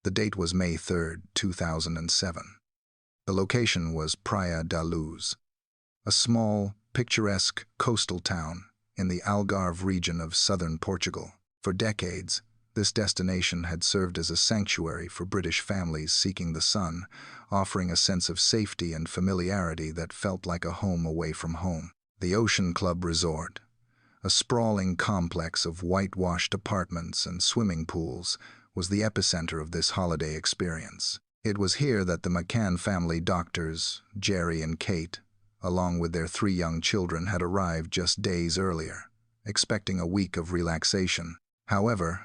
The date was May 3, 2007. The location was Praia da Luz, a small, picturesque coastal town in the Algarve region of southern Portugal. For decades, this destination had served as a sanctuary for British families seeking the sun, offering a sense of safety and familiarity that felt like a home away from home. The Ocean Club Resort, a sprawling complex of whitewashed apartments and swimming pools, was the epicenter of this holiday experience. It was here that the McCann family doctors, Jerry and Kate, along with their 3 young children, had arrived just days earlier, expecting a week of relaxation. However,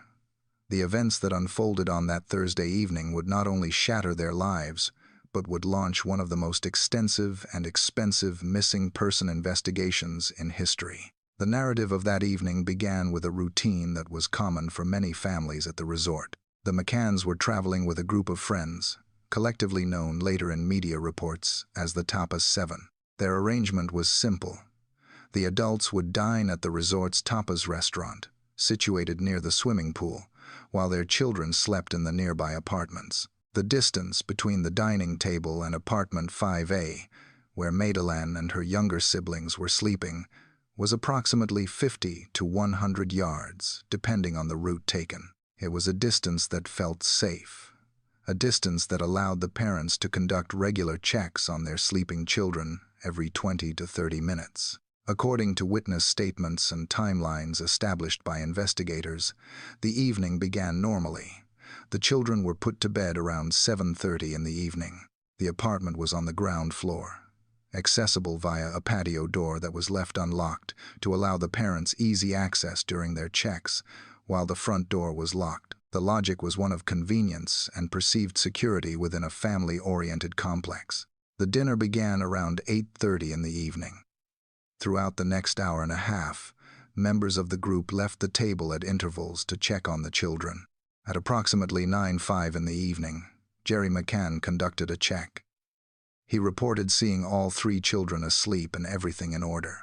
the events that unfolded on that Thursday evening would not only shatter their lives, but would launch one of the most extensive and expensive missing person investigations in history. The narrative of that evening began with a routine that was common for many families at the resort. The McCanns were traveling with a group of friends, collectively known later in media reports as the Tapas 7. Their arrangement was simple. The adults would dine at the resort's tapas restaurant, situated near the swimming pool, while their children slept in the nearby apartments. The distance between the dining table and apartment 5A, where Madeleine and her younger siblings were sleeping, was approximately 50 to 100 yards, depending on the route taken. It was a distance that felt safe, a distance that allowed the parents to conduct regular checks on their sleeping children every 20 to 30 minutes. According to witness statements and timelines established by investigators, the evening began normally. The children were put to bed around 7:30 in the evening. The apartment was on the ground floor, accessible via a patio door that was left unlocked to allow the parents easy access during their checks, while the front door was locked. The logic was one of convenience and perceived security within a family-oriented complex. The dinner began around 8:30 in the evening. Throughout the next hour and a half, members of the group left the table at intervals to check on the children. At approximately 9:05 in the evening, Jerry McCann conducted a check. He reported seeing all 3 children asleep and everything in order.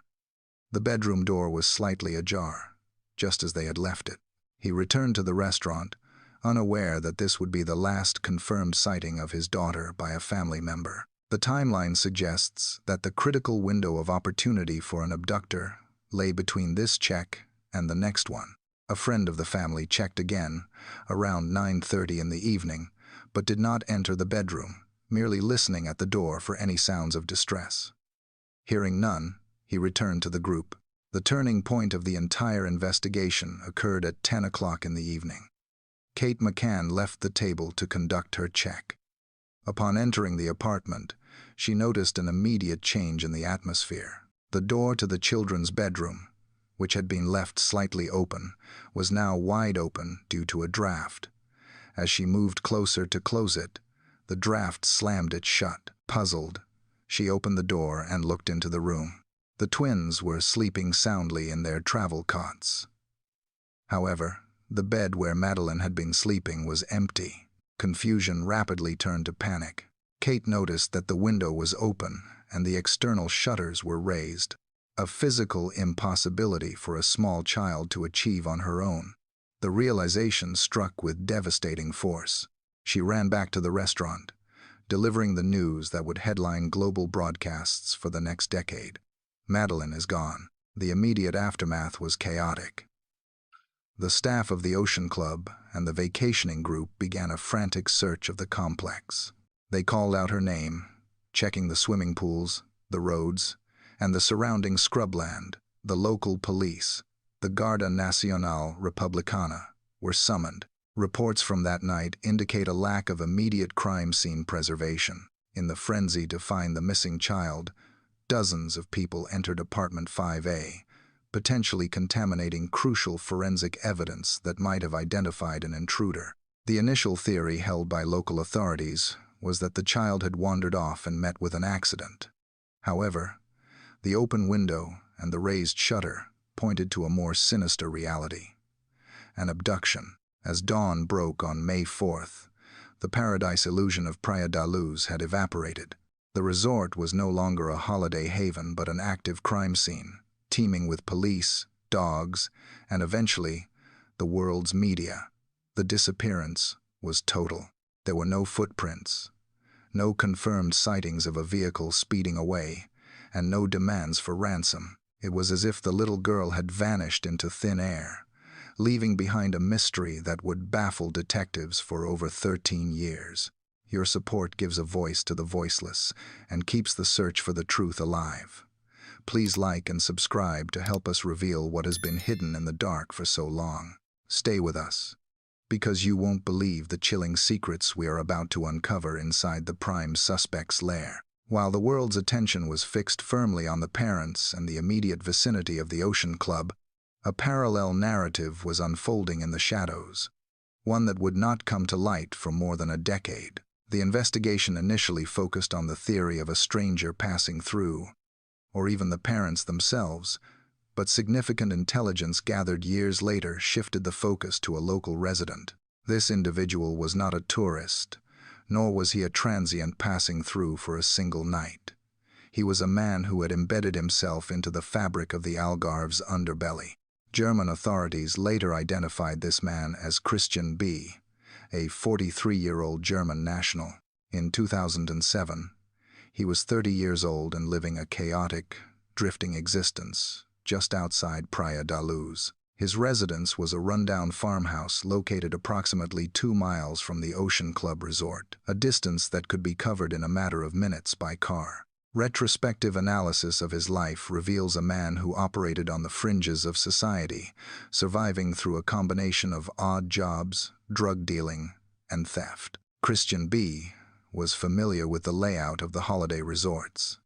The bedroom door was slightly ajar, just as they had left it. He returned to the restaurant, unaware that this would be the last confirmed sighting of his daughter by a family member. The timeline suggests that the critical window of opportunity for an abductor lay between this check and the next one. A friend of the family checked again, around 9:30 in the evening, but did not enter the bedroom, merely listening at the door for any sounds of distress. Hearing none, he returned to the group. The turning point of the entire investigation occurred at 10 o'clock in the evening. Kate McCann left the table to conduct her check. Upon entering the apartment, she noticed an immediate change in the atmosphere. The door to the children's bedroom, which had been left slightly open, was now wide open due to a draft. As she moved closer to close it, the draft slammed it shut. Puzzled, she opened the door and looked into the room. The twins were sleeping soundly in their travel cots. However, the bed where Madeleine had been sleeping was empty. Confusion rapidly turned to panic. Kate noticed that the window was open and the external shutters were raised, a physical impossibility for a small child to achieve on her own. The realization struck with devastating force. She ran back to the restaurant, delivering the news that would headline global broadcasts for the next decade. Madeleine is gone. The immediate aftermath was chaotic. The staff of the Ocean Club and the vacationing group began a frantic search of the complex. They called out her name, checking the swimming pools, the roads, and the surrounding scrubland. The local police, the Guardia Nacional Republicana, were summoned. Reports from that night indicate a lack of immediate crime scene preservation. In the frenzy to find the missing child, dozens of people entered apartment 5A, potentially contaminating crucial forensic evidence that might have identified an intruder. The initial theory held by local authorities was that the child had wandered off and met with an accident. However, the open window and the raised shutter pointed to a more sinister reality: an abduction. As dawn broke on May 4th, the paradise illusion of Praia da Luz had evaporated. The resort was no longer a holiday haven but an active crime scene, teeming with police, dogs, and eventually, the world's media. The disappearance was total. There were no footprints, no confirmed sightings of a vehicle speeding away, and no demands for ransom. It was as if the little girl had vanished into thin air, leaving behind a mystery that would baffle detectives for over 13 years. Your support gives a voice to the voiceless and keeps the search for the truth alive. Please like and subscribe to help us reveal what has been hidden in the dark for so long. Stay with us, because you won't believe the chilling secrets we are about to uncover inside the prime suspect's lair. While the world's attention was fixed firmly on the parents and the immediate vicinity of the Ocean Club, a parallel narrative was unfolding in the shadows, one that would not come to light for more than a decade. The investigation initially focused on the theory of a stranger passing through, or even the parents themselves, but significant intelligence gathered years later shifted the focus to a local resident. This individual was not a tourist, nor was he a transient passing through for a single night. He was a man who had embedded himself into the fabric of the Algarve's underbelly. German authorities later identified this man as Christian B., a 43-year-old German national. In 2007, he was 30 years old and living a chaotic, drifting existence just outside Praia da Luz. His residence was a rundown farmhouse located approximately 2 miles from the Ocean Club resort, a distance that could be covered in a matter of minutes by car. Retrospective analysis of his life reveals a man who operated on the fringes of society, surviving through a combination of odd jobs, drug dealing, and theft. Christian B. was familiar with the layout of the holiday resorts.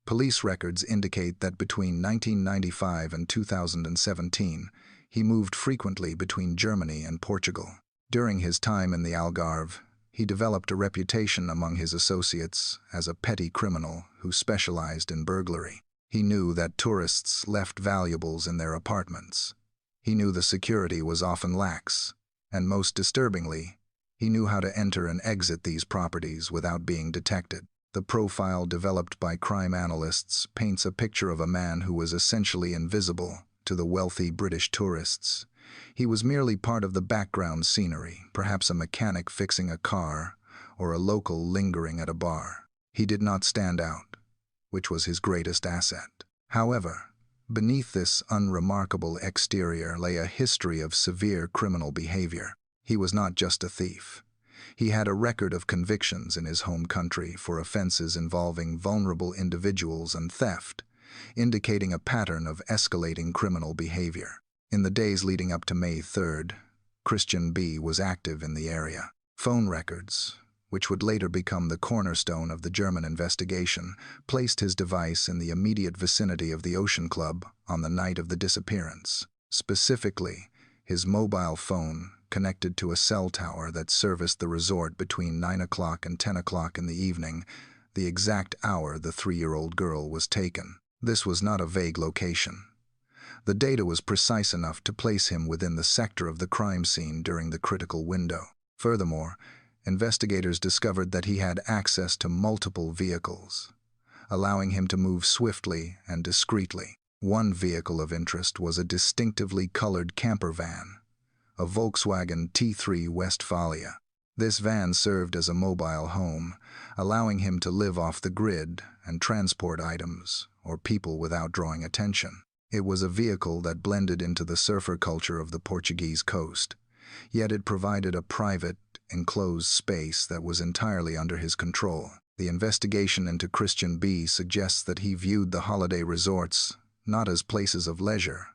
Police records indicate that between 1995 and 2017, he moved frequently between Germany and Portugal. During his time in the Algarve, he developed a reputation among his associates as a petty criminal who specialized in burglary. He knew that tourists left valuables in their apartments. He knew the security was often lax, and most disturbingly, he knew how to enter and exit these properties without being detected. The profile developed by crime analysts paints a picture of a man who was essentially invisible to the wealthy British tourists. He was merely part of the background scenery, perhaps a mechanic fixing a car or a local lingering at a bar. He did not stand out, which was his greatest asset. However, beneath this unremarkable exterior lay a history of severe criminal behavior. He was not just a thief. He had a record of convictions in his home country for offenses involving vulnerable individuals and theft, indicating a pattern of escalating criminal behavior. In the days leading up to May 3rd, Christian B. was active in the area. Phone records, which would later become the cornerstone of the German investigation, placed his device in the immediate vicinity of the Ocean Club on the night of the disappearance. Specifically, his mobile phone connected to a cell tower that serviced the resort between 9 o'clock and 10 o'clock in the evening, the exact hour the 3-year-old girl was taken. This was not a vague location. The data was precise enough to place him within the sector of the crime scene during the critical window. Furthermore, investigators discovered that he had access to multiple vehicles, allowing him to move swiftly and discreetly. One vehicle of interest was a distinctively colored camper van, a Volkswagen T3 Westphalia. This van served as a mobile home, allowing him to live off the grid and transport items or people without drawing attention. It was a vehicle that blended into the surfer culture of the Portuguese coast, yet it provided a private, enclosed space that was entirely under his control. The investigation into Christian B. suggests that he viewed the holiday resorts not as places of leisure,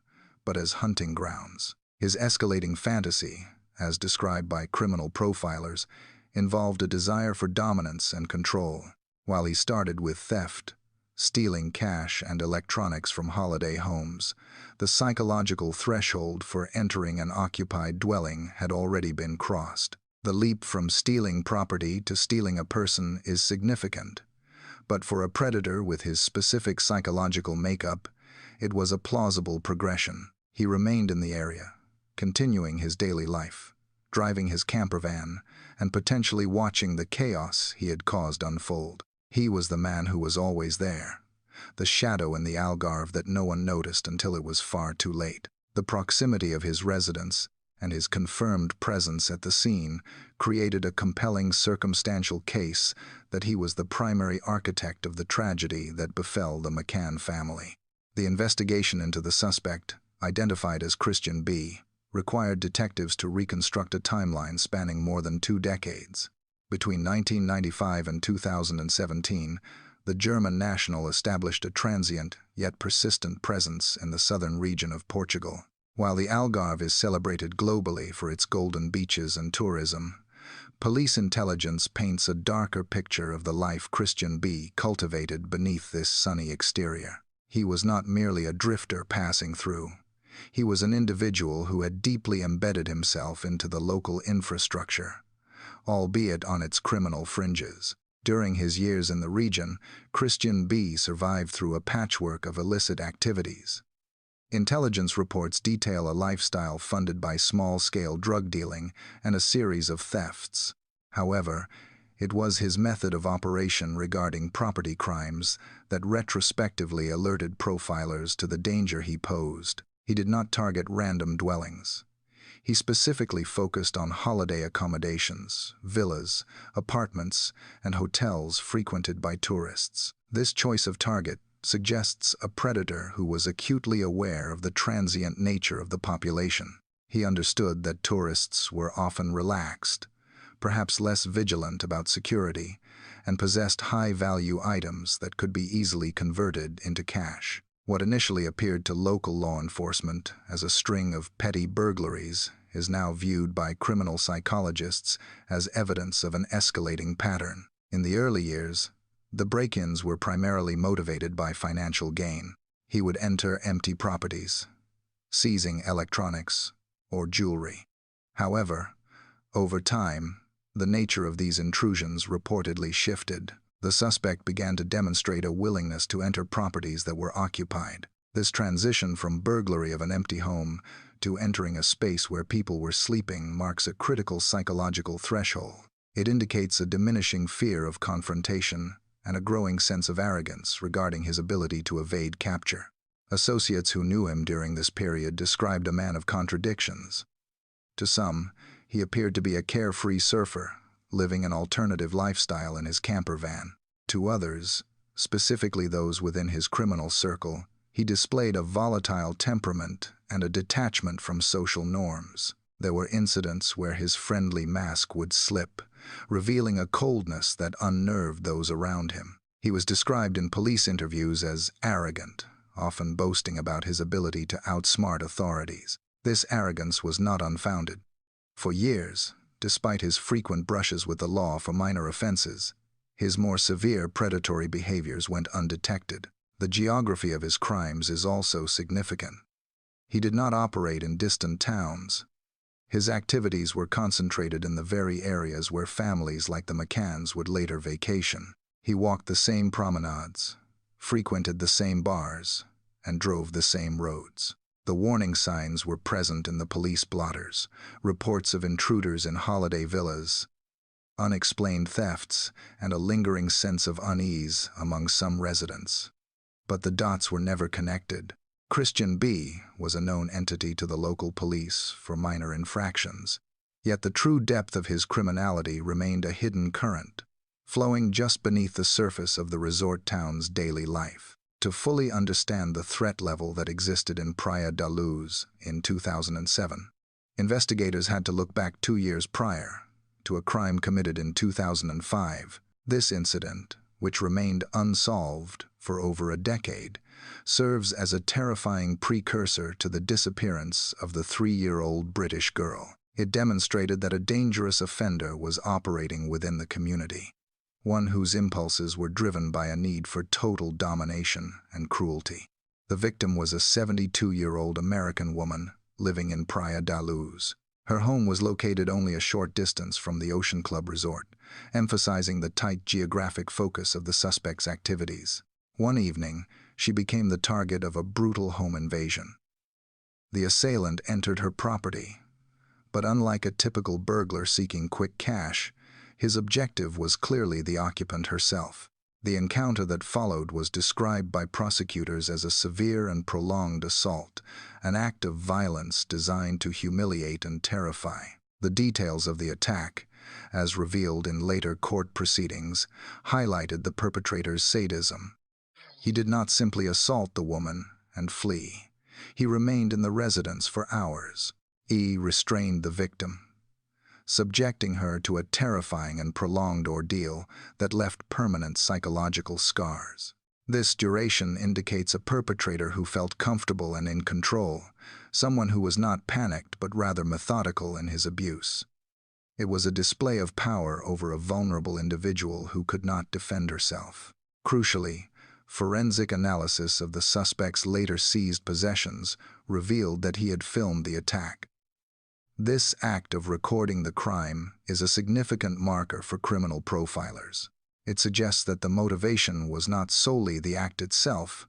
but as hunting grounds. His escalating fantasy, as described by criminal profilers, involved a desire for dominance and control. While he started with theft, stealing cash and electronics from holiday homes, the psychological threshold for entering an occupied dwelling had already been crossed. The leap from stealing property to stealing a person is significant, but for a predator with his specific psychological makeup, it was a plausible progression. He remained in the area, continuing his daily life, driving his camper van, and potentially watching the chaos he had caused unfold. He was the man who was always there, the shadow in the Algarve that no one noticed until it was far too late. The proximity of his residence and his confirmed presence at the scene created a compelling circumstantial case that he was the primary architect of the tragedy that befell the McCann family. The investigation into the suspect, identified as Christian B., required detectives to reconstruct a timeline spanning more than 2 decades. Between 1995 and 2017, the German national established a transient yet persistent presence in the southern region of Portugal. While the Algarve is celebrated globally for its golden beaches and tourism, police intelligence paints a darker picture of the life Christian B. cultivated beneath this sunny exterior. He was not merely a drifter passing through. He was an individual who had deeply embedded himself into the local infrastructure, albeit on its criminal fringes. During his years in the region, Christian B. survived through a patchwork of illicit activities. Intelligence reports detail a lifestyle funded by small-scale drug dealing and a series of thefts. However, it was his method of operation regarding property crimes that retrospectively alerted profilers to the danger he posed. He did not target random dwellings. He specifically focused on holiday accommodations, villas, apartments, and hotels frequented by tourists. This choice of target suggests a predator who was acutely aware of the transient nature of the population. He understood that tourists were often relaxed, perhaps less vigilant about security, and possessed high-value items that could be easily converted into cash. What initially appeared to local law enforcement as a string of petty burglaries is now viewed by criminal psychologists as evidence of an escalating pattern. In the early years, the break-ins were primarily motivated by financial gain. He would enter empty properties, seizing electronics or jewelry. However, over time, the nature of these intrusions reportedly shifted. The suspect began to demonstrate a willingness to enter properties that were occupied. This transition from burglary of an empty home to entering a space where people were sleeping marks a critical psychological threshold. It indicates a diminishing fear of confrontation and a growing sense of arrogance regarding his ability to evade capture. Associates who knew him during this period described a man of contradictions. To some, he appeared to be a carefree surfer, living an alternative lifestyle in his camper van. To others, specifically those within his criminal circle, he displayed a volatile temperament and a detachment from social norms. There were incidents where his friendly mask would slip, revealing a coldness that unnerved those around him. He was described in police interviews as arrogant, often boasting about his ability to outsmart authorities. This arrogance was not unfounded. For years, despite his frequent brushes with the law for minor offenses, his more severe predatory behaviors went undetected. The geography of his crimes is also significant. He did not operate in distant towns. His activities were concentrated in the very areas where families like the McCanns would later vacation. He walked the same promenades, frequented the same bars, and drove the same roads. The warning signs were present in the police blotters, reports of intruders in holiday villas, unexplained thefts, and a lingering sense of unease among some residents. But the dots were never connected. Christian B. was a known entity to the local police for minor infractions, yet the true depth of his criminality remained a hidden current, flowing just beneath the surface of the resort town's daily life. To fully understand the threat level that existed in Praia da Luz in 2007, investigators had to look back 2 years prior, to a crime committed in 2005. This incident, which remained unsolved for over a decade, serves as a terrifying precursor to the disappearance of the 3-year-old British girl. It demonstrated that a dangerous offender was operating within the community, one whose impulses were driven by a need for total domination and cruelty. The victim was a 72-year-old American woman living in Praia da Luz. Her home was located only a short distance from the Ocean Club resort, emphasizing the tight geographic focus of the suspect's activities. One evening, she became the target of a brutal home invasion. The assailant entered her property, but unlike a typical burglar seeking quick cash, his objective was clearly the occupant herself. The encounter that followed was described by prosecutors as a severe and prolonged assault, an act of violence designed to humiliate and terrify. The details of the attack, as revealed in later court proceedings, highlighted the perpetrator's sadism. He did not simply assault the woman and flee. He remained in the residence for hours. He restrained the victim, subjecting her to a terrifying and prolonged ordeal that left permanent psychological scars. This duration indicates a perpetrator who felt comfortable and in control, someone who was not panicked but rather methodical in his abuse. It was a display of power over a vulnerable individual who could not defend herself. Crucially, forensic analysis of the suspect's later seized possessions revealed that he had filmed the attack. This act of recording the crime is a significant marker for criminal profilers. It suggests that the motivation was not solely the act itself,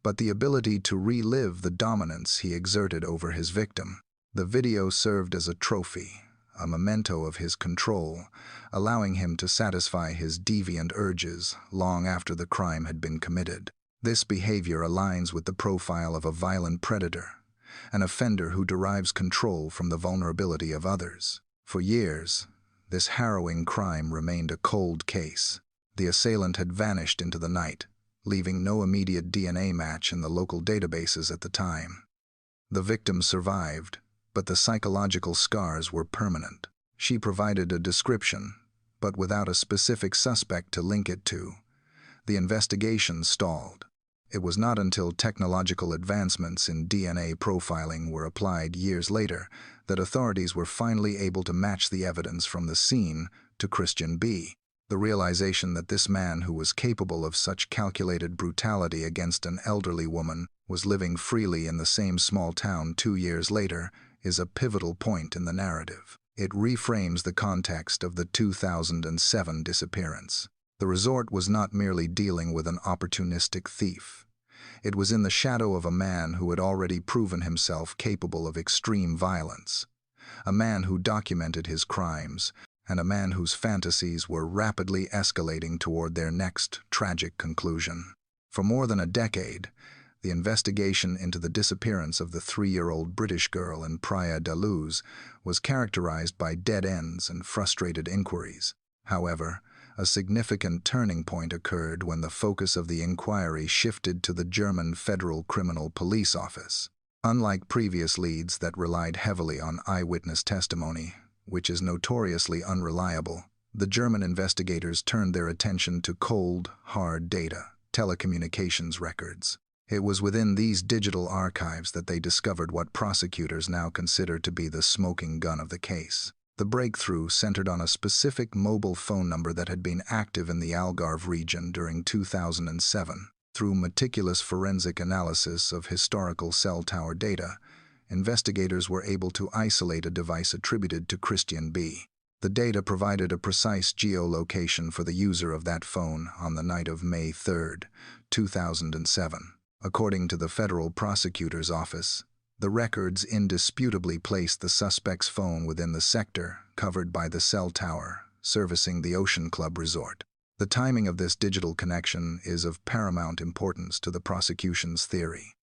but the ability to relive the dominance he exerted over his victim. The video served as a trophy, a memento of his control, allowing him to satisfy his deviant urges long after the crime had been committed. This behavior aligns with the profile of a violent predator, an offender who derives control from the vulnerability of others. For years, this harrowing crime remained a cold case. The assailant had vanished into the night, leaving no immediate DNA match in the local databases at the time. The victim survived, but the psychological scars were permanent. She provided a description, but without a specific suspect to link it to. The investigation stalled. It was not until technological advancements in DNA profiling were applied years later that authorities were finally able to match the evidence from the scene to Christian B. The realization that this man who was capable of such calculated brutality against an elderly woman was living freely in the same small town 2 years later is a pivotal point in the narrative. It reframes the context of the 2007 disappearance. The resort was not merely dealing with an opportunistic thief. It was in the shadow of a man who had already proven himself capable of extreme violence, a man who documented his crimes, and a man whose fantasies were rapidly escalating toward their next tragic conclusion. For more than a decade, the investigation into the disappearance of the 3-year-old British girl in Praia da Luz was characterized by dead ends and frustrated inquiries. However, a significant turning point occurred when the focus of the inquiry shifted to the German Federal Criminal Police Office. Unlike previous leads that relied heavily on eyewitness testimony, which is notoriously unreliable, the German investigators turned their attention to cold, hard data, telecommunications records. It was within these digital archives that they discovered what prosecutors now consider to be the smoking gun of the case. The breakthrough centered on a specific mobile phone number that had been active in the Algarve region during 2007. Through meticulous forensic analysis of historical cell tower data, investigators were able to isolate a device attributed to Christian B. The data provided a precise geolocation for the user of that phone on the night of May 3, 2007. According to the Federal Prosecutor's Office, the records indisputably placed the suspect's phone within the sector covered by the cell tower servicing the Ocean Club Resort. The timing of this digital connection is of paramount importance to the prosecution's theory.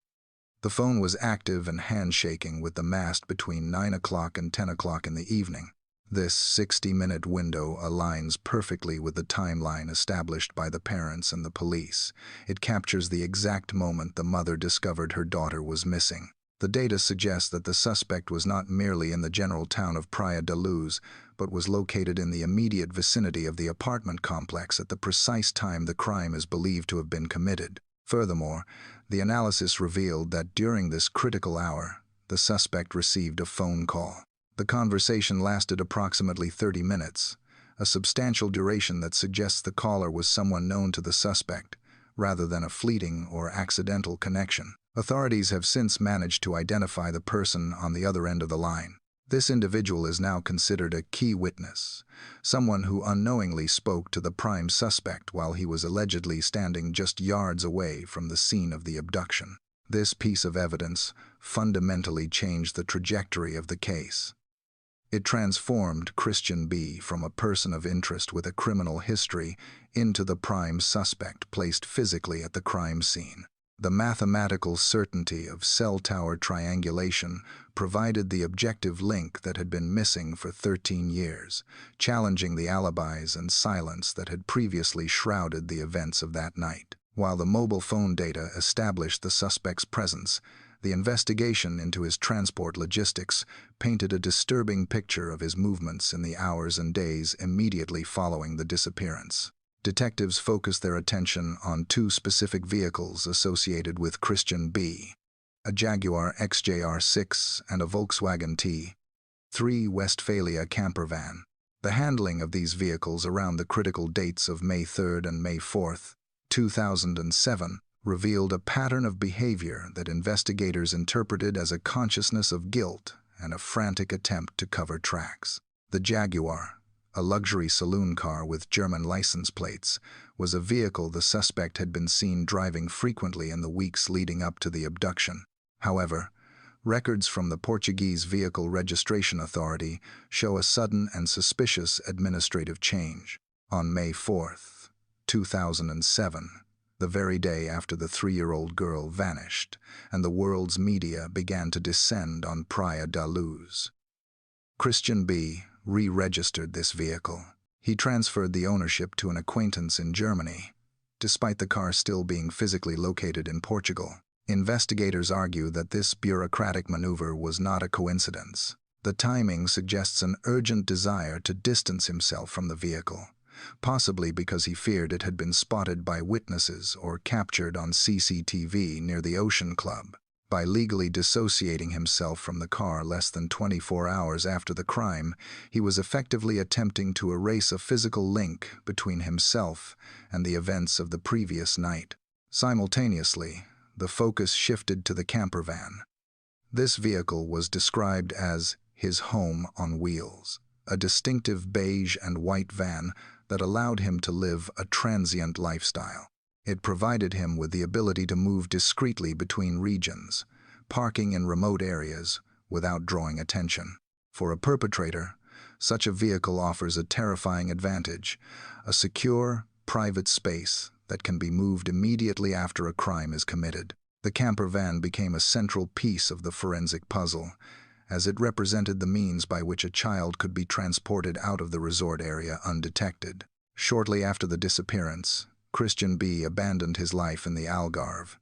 The phone was active and handshaking with the mast between 9 o'clock and 10 o'clock in the evening. This 60-minute window aligns perfectly with the timeline established by the parents and the police. It captures the exact moment the mother discovered her daughter was missing. The data suggests that the suspect was not merely in the general town of Praia da Luz, but was located in the immediate vicinity of the apartment complex at the precise time the crime is believed to have been committed. Furthermore, the analysis revealed that during this critical hour, the suspect received a phone call. The conversation lasted approximately 30 minutes, a substantial duration that suggests the caller was someone known to the suspect, rather than a fleeting or accidental connection. Authorities have since managed to identify the person on the other end of the line. This individual is now considered a key witness, someone who unknowingly spoke to the prime suspect while he was allegedly standing just yards away from the scene of the abduction. This piece of evidence fundamentally changed the trajectory of the case. It transformed Christian B. from a person of interest with a criminal history into the prime suspect placed physically at the crime scene. The mathematical certainty of cell tower triangulation provided the objective link that had been missing for 13 years, challenging the alibis and silence that had previously shrouded the events of that night. While the mobile phone data established the suspect's presence, the investigation into his transport logistics painted a disturbing picture of his movements in the hours and days immediately following the disappearance. Detectives focused their attention on two specific vehicles associated with Christian B: a Jaguar XJR6 and a Volkswagen T3 Westphalia camper van. The handling of these vehicles around the critical dates of May 3rd and May 4th, 2007, revealed a pattern of behavior that investigators interpreted as a consciousness of guilt and a frantic attempt to cover tracks. The Jaguar, a luxury saloon car with German license plates, was a vehicle the suspect had been seen driving frequently in the weeks leading up to the abduction. However, records from the Portuguese Vehicle Registration Authority show a sudden and suspicious administrative change. On May 4th, 2007, the very day after the 3-year-old girl vanished, and the world's media began to descend on Praia da Luz, Christian B. re-registered this vehicle. He transferred the ownership to an acquaintance in Germany, despite the car still being physically located in Portugal. Investigators argue that this bureaucratic maneuver was not a coincidence. The timing suggests an urgent desire to distance himself from the vehicle, possibly because he feared it had been spotted by witnesses or captured on CCTV near the Ocean Club. By legally dissociating himself from the car less than 24 hours after the crime, he was effectively attempting to erase a physical link between himself and the events of the previous night. Simultaneously, the focus shifted to the camper van. This vehicle was described as his home on wheels, a distinctive beige and white van that allowed him to live a transient lifestyle. It provided him with the ability to move discreetly between regions, parking in remote areas without drawing attention. For a perpetrator, such a vehicle offers a terrifying advantage: a secure, private space that can be moved immediately after a crime is committed. The camper van became a central piece of the forensic puzzle, as it represented the means by which a child could be transported out of the resort area undetected. Shortly after the disappearance, Christian B. abandoned his life in the Algarve.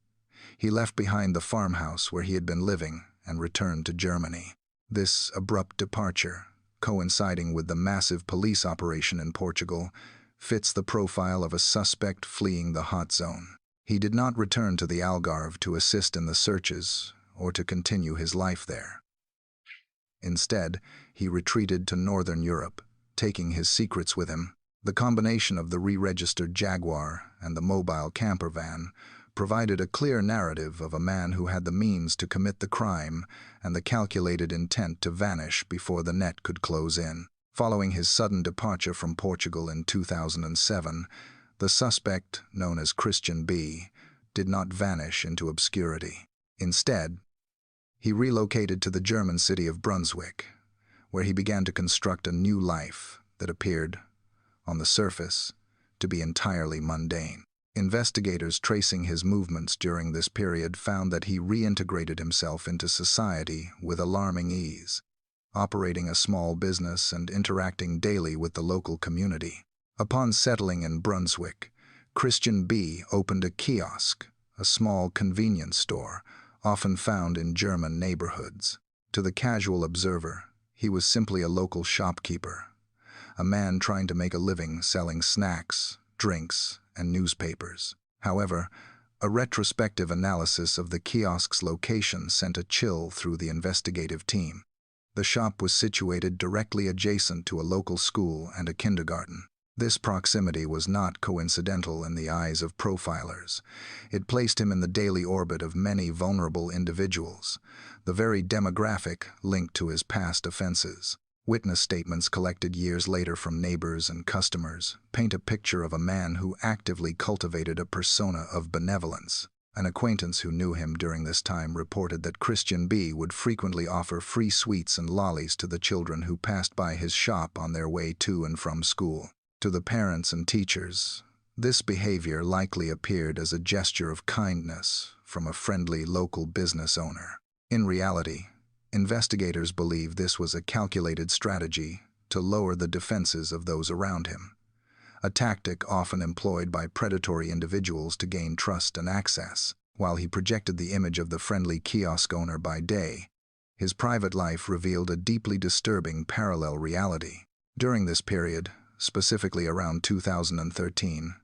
He left behind the farmhouse where he had been living and returned to Germany. This abrupt departure, coinciding with the massive police operation in Portugal, fits the profile of a suspect fleeing the hot zone. He did not return to the Algarve to assist in the searches or to continue his life there. Instead, he retreated to Northern Europe, taking his secrets with him. The combination of the re-registered Jaguar and the mobile camper van provided a clear narrative of a man who had the means to commit the crime and the calculated intent to vanish before the net could close in. Following his sudden departure from Portugal in 2007, the suspect, known as Christian B., did not vanish into obscurity. Instead, he relocated to the German city of Brunswick, where he began to construct a new life that appeared, on the surface, to be entirely mundane. Investigators tracing his movements during this period found that he reintegrated himself into society with alarming ease, operating a small business and interacting daily with the local community. Upon settling in Brunswick, Christian B. opened a kiosk, a small convenience store, often found in German neighborhoods. To the casual observer, he was simply a local shopkeeper, a man trying to make a living selling snacks, drinks, and newspapers. However, a retrospective analysis of the kiosk's location sent a chill through the investigative team. The shop was situated directly adjacent to a local school and a kindergarten. This proximity was not coincidental in the eyes of profilers. It placed him in the daily orbit of many vulnerable individuals, the very demographic linked to his past offenses. Witness statements collected years later from neighbors and customers paint a picture of a man who actively cultivated a persona of benevolence, An acquaintance who knew him during this time reported that Christian B. would frequently offer free sweets and lollies to the children who passed by his shop on their way to and from school. To the parents and teachers, this behavior likely appeared as a gesture of kindness from a friendly local business owner. In reality, investigators believe this was a calculated strategy to lower the defenses of those around him, a tactic often employed by predatory individuals to gain trust and access. While he projected the image of the friendly kiosk owner by day, his private life revealed a deeply disturbing parallel reality. During this period, specifically around 2013,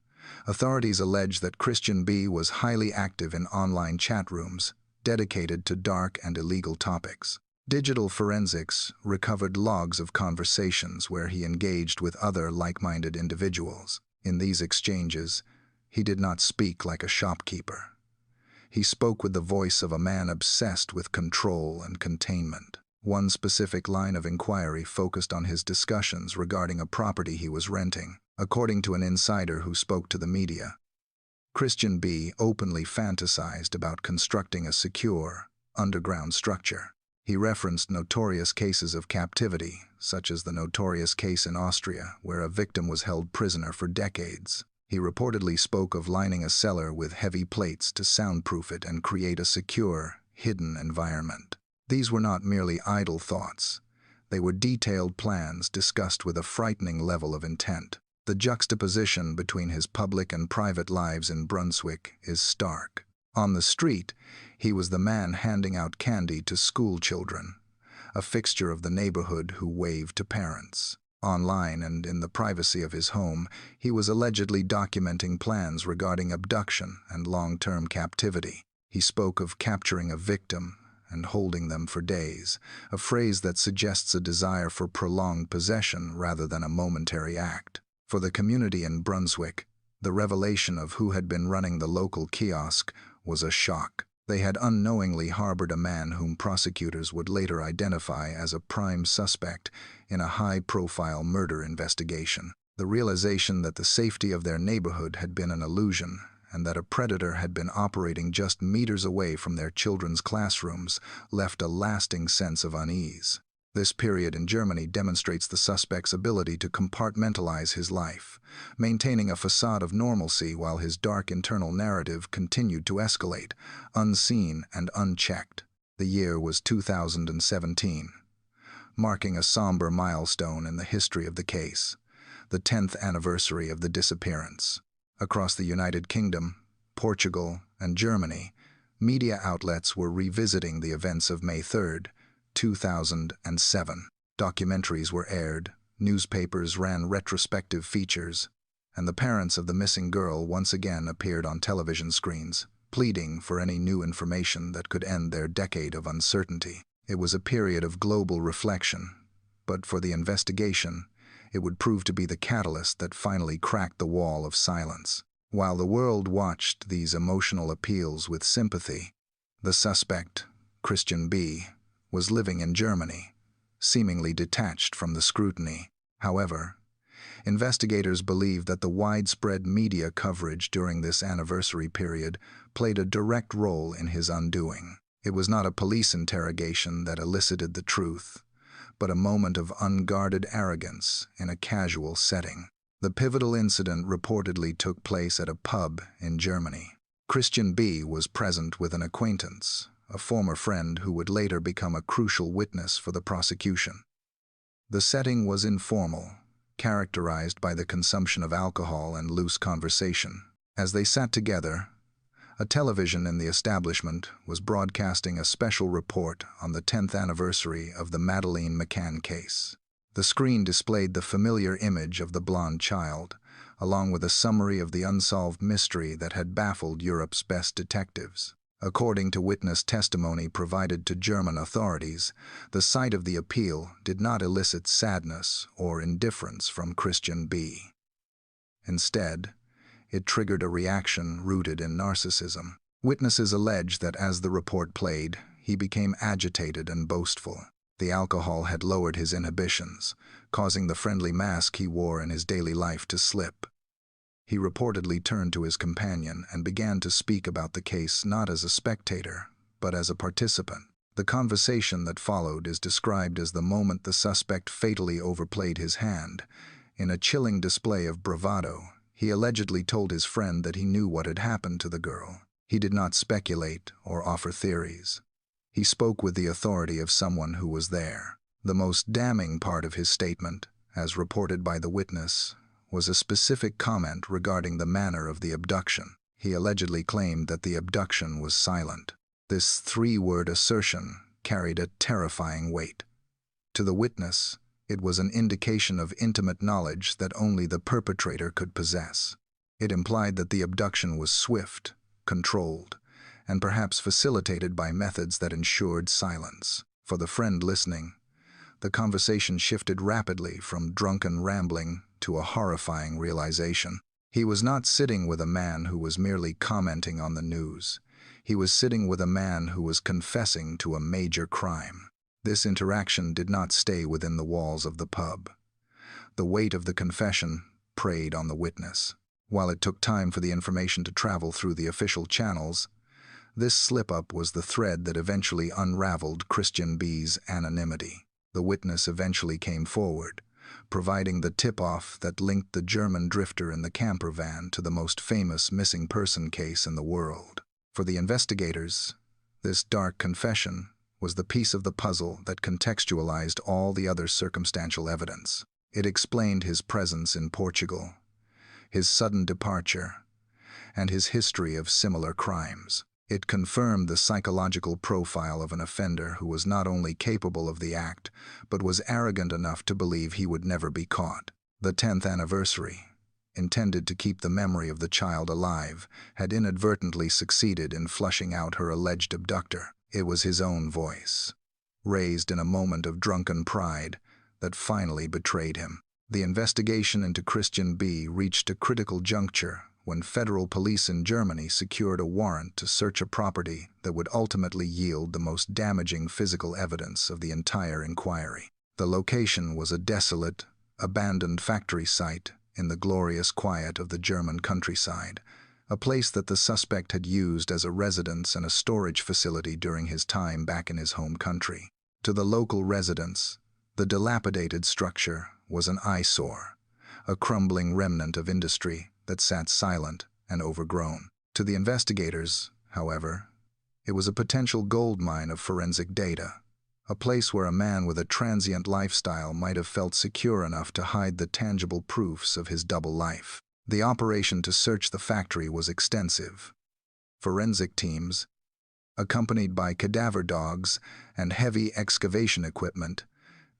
authorities allege that Christian B. was highly active in online chat rooms dedicated to dark and illegal topics. Digital forensics recovered logs of conversations where he engaged with other like-minded individuals. In these exchanges, he did not speak like a shopkeeper. He spoke with the voice of a man obsessed with control and containment. One specific line of inquiry focused on his discussions regarding a property he was renting. According to an insider who spoke to the media, Christian B. openly fantasized about constructing a secure, underground structure. He referenced notorious cases of captivity, such as the notorious case in Austria, where a victim was held prisoner for decades. He reportedly spoke of lining a cellar with heavy plates to soundproof it and create a secure, hidden environment. These were not merely idle thoughts. They were detailed plans discussed with a frightening level of intent. The juxtaposition between his public and private lives in Brunswick is stark. On the street, he was the man handing out candy to school children, a fixture of the neighborhood who waved to parents. Online and in the privacy of his home, he was allegedly documenting plans regarding abduction and long-term captivity. He spoke of capturing a victim and holding them for days, a phrase that suggests a desire for prolonged possession rather than a momentary act. For the community in Brunswick, the revelation of who had been running the local kiosk was a shock. They had unknowingly harbored a man whom prosecutors would later identify as a prime suspect in a high-profile murder investigation. The realization that the safety of their neighborhood had been an illusion and that a predator had been operating just meters away from their children's classrooms left a lasting sense of unease. This period in Germany demonstrates the suspect's ability to compartmentalize his life, maintaining a facade of normalcy while his dark internal narrative continued to escalate, unseen and unchecked. The year was 2017, marking a somber milestone in the history of the case, the 10th anniversary of the disappearance. Across the United Kingdom, Portugal, and Germany, media outlets were revisiting the events of May 3, 2007. Documentaries were aired, newspapers ran retrospective features, and the parents of the missing girl once again appeared on television screens, pleading for any new information that could end their decade of uncertainty. It was a period of global reflection, but for the investigation, it would prove to be the catalyst that finally cracked the wall of silence. While the world watched these emotional appeals with sympathy, the suspect, Christian B., was living in Germany, seemingly detached from the scrutiny. However, investigators believe that the widespread media coverage during this anniversary period played a direct role in his undoing. It was not a police interrogation that elicited the truth, but a moment of unguarded arrogance in a casual setting. The pivotal incident reportedly took place at a pub in Germany. Christian B. was present with an acquaintance, a former friend who would later become a crucial witness for the prosecution. The setting was informal, characterized by the consumption of alcohol and loose conversation. As they sat together, a television in the establishment was broadcasting a special report on the 10th anniversary of the Madeleine McCann case. The screen displayed the familiar image of the blonde child, along with a summary of the unsolved mystery that had baffled Europe's best detectives. According to witness testimony provided to German authorities, the sight of the appeal did not elicit sadness or indifference from Christian B. Instead, it triggered a reaction rooted in narcissism. Witnesses allege that as the report played, he became agitated and boastful. The alcohol had lowered his inhibitions, causing the friendly mask he wore in his daily life to slip. He reportedly turned to his companion and began to speak about the case not as a spectator, but as a participant. The conversation that followed is described as the moment the suspect fatally overplayed his hand. In a chilling display of bravado, he allegedly told his friend that he knew what had happened to the girl. He did not speculate or offer theories. He spoke with the authority of someone who was there. The most damning part of his statement, as reported by the witness, was a specific comment regarding the manner of the abduction. He allegedly claimed that the abduction was silent. This three-word assertion carried a terrifying weight. To the witness, it was an indication of intimate knowledge that only the perpetrator could possess. It implied that the abduction was swift, controlled, and perhaps facilitated by methods that ensured silence. For the friend listening, the conversation shifted rapidly from drunken rambling to a horrifying realization. He was not sitting with a man who was merely commenting on the news. He was sitting with a man who was confessing to a major crime. This interaction did not stay within the walls of the pub. The weight of the confession preyed on the witness. While it took time for the information to travel through the official channels, this slip-up was the thread that eventually unraveled Christian B's anonymity. The witness eventually came forward, providing the tip-off that linked the German drifter in the camper van to the most famous missing person case in the world. For the investigators, this dark confession was the piece of the puzzle that contextualized all the other circumstantial evidence. It explained his presence in Portugal, his sudden departure, and his history of similar crimes. It confirmed the psychological profile of an offender who was not only capable of the act, but was arrogant enough to believe he would never be caught. The 10th anniversary, intended to keep the memory of the child alive, had inadvertently succeeded in flushing out her alleged abductor. It was his own voice, raised in a moment of drunken pride, that finally betrayed him. The investigation into Christian B reached a critical juncture when federal police in Germany secured a warrant to search a property that would ultimately yield the most damaging physical evidence of the entire inquiry. The location was a desolate, abandoned factory site in the glorious quiet of the German countryside, a place that the suspect had used as a residence and a storage facility during his time back in his home country. To the local residents, the dilapidated structure was an eyesore, a crumbling remnant of industry that sat silent and overgrown. To the investigators, however, it was a potential goldmine of forensic data, a place where a man with a transient lifestyle might have felt secure enough to hide the tangible proofs of his double life. The operation to search the factory was extensive. Forensic teams, accompanied by cadaver dogs and heavy excavation equipment,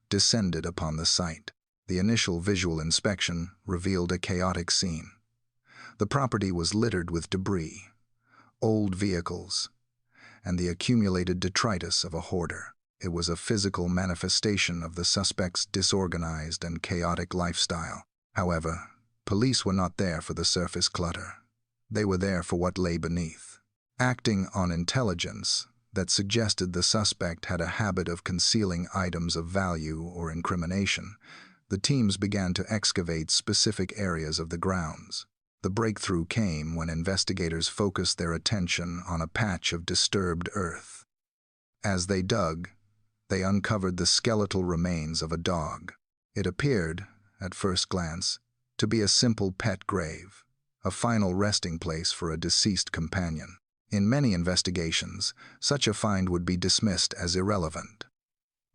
descended upon the site. The initial visual inspection revealed a chaotic scene. The property was littered with debris, old vehicles, and the accumulated detritus of a hoarder. It was a physical manifestation of the suspect's disorganized and chaotic lifestyle. However, police were not there for the surface clutter. They were there for what lay beneath. Acting on intelligence that suggested the suspect had a habit of concealing items of value or incrimination, the teams began to excavate specific areas of the grounds. The breakthrough came when investigators focused their attention on a patch of disturbed earth. As they dug, they uncovered the skeletal remains of a dog. It appeared, at first glance, to be a simple pet grave, a final resting place for a deceased companion. In many investigations, such a find would be dismissed as irrelevant.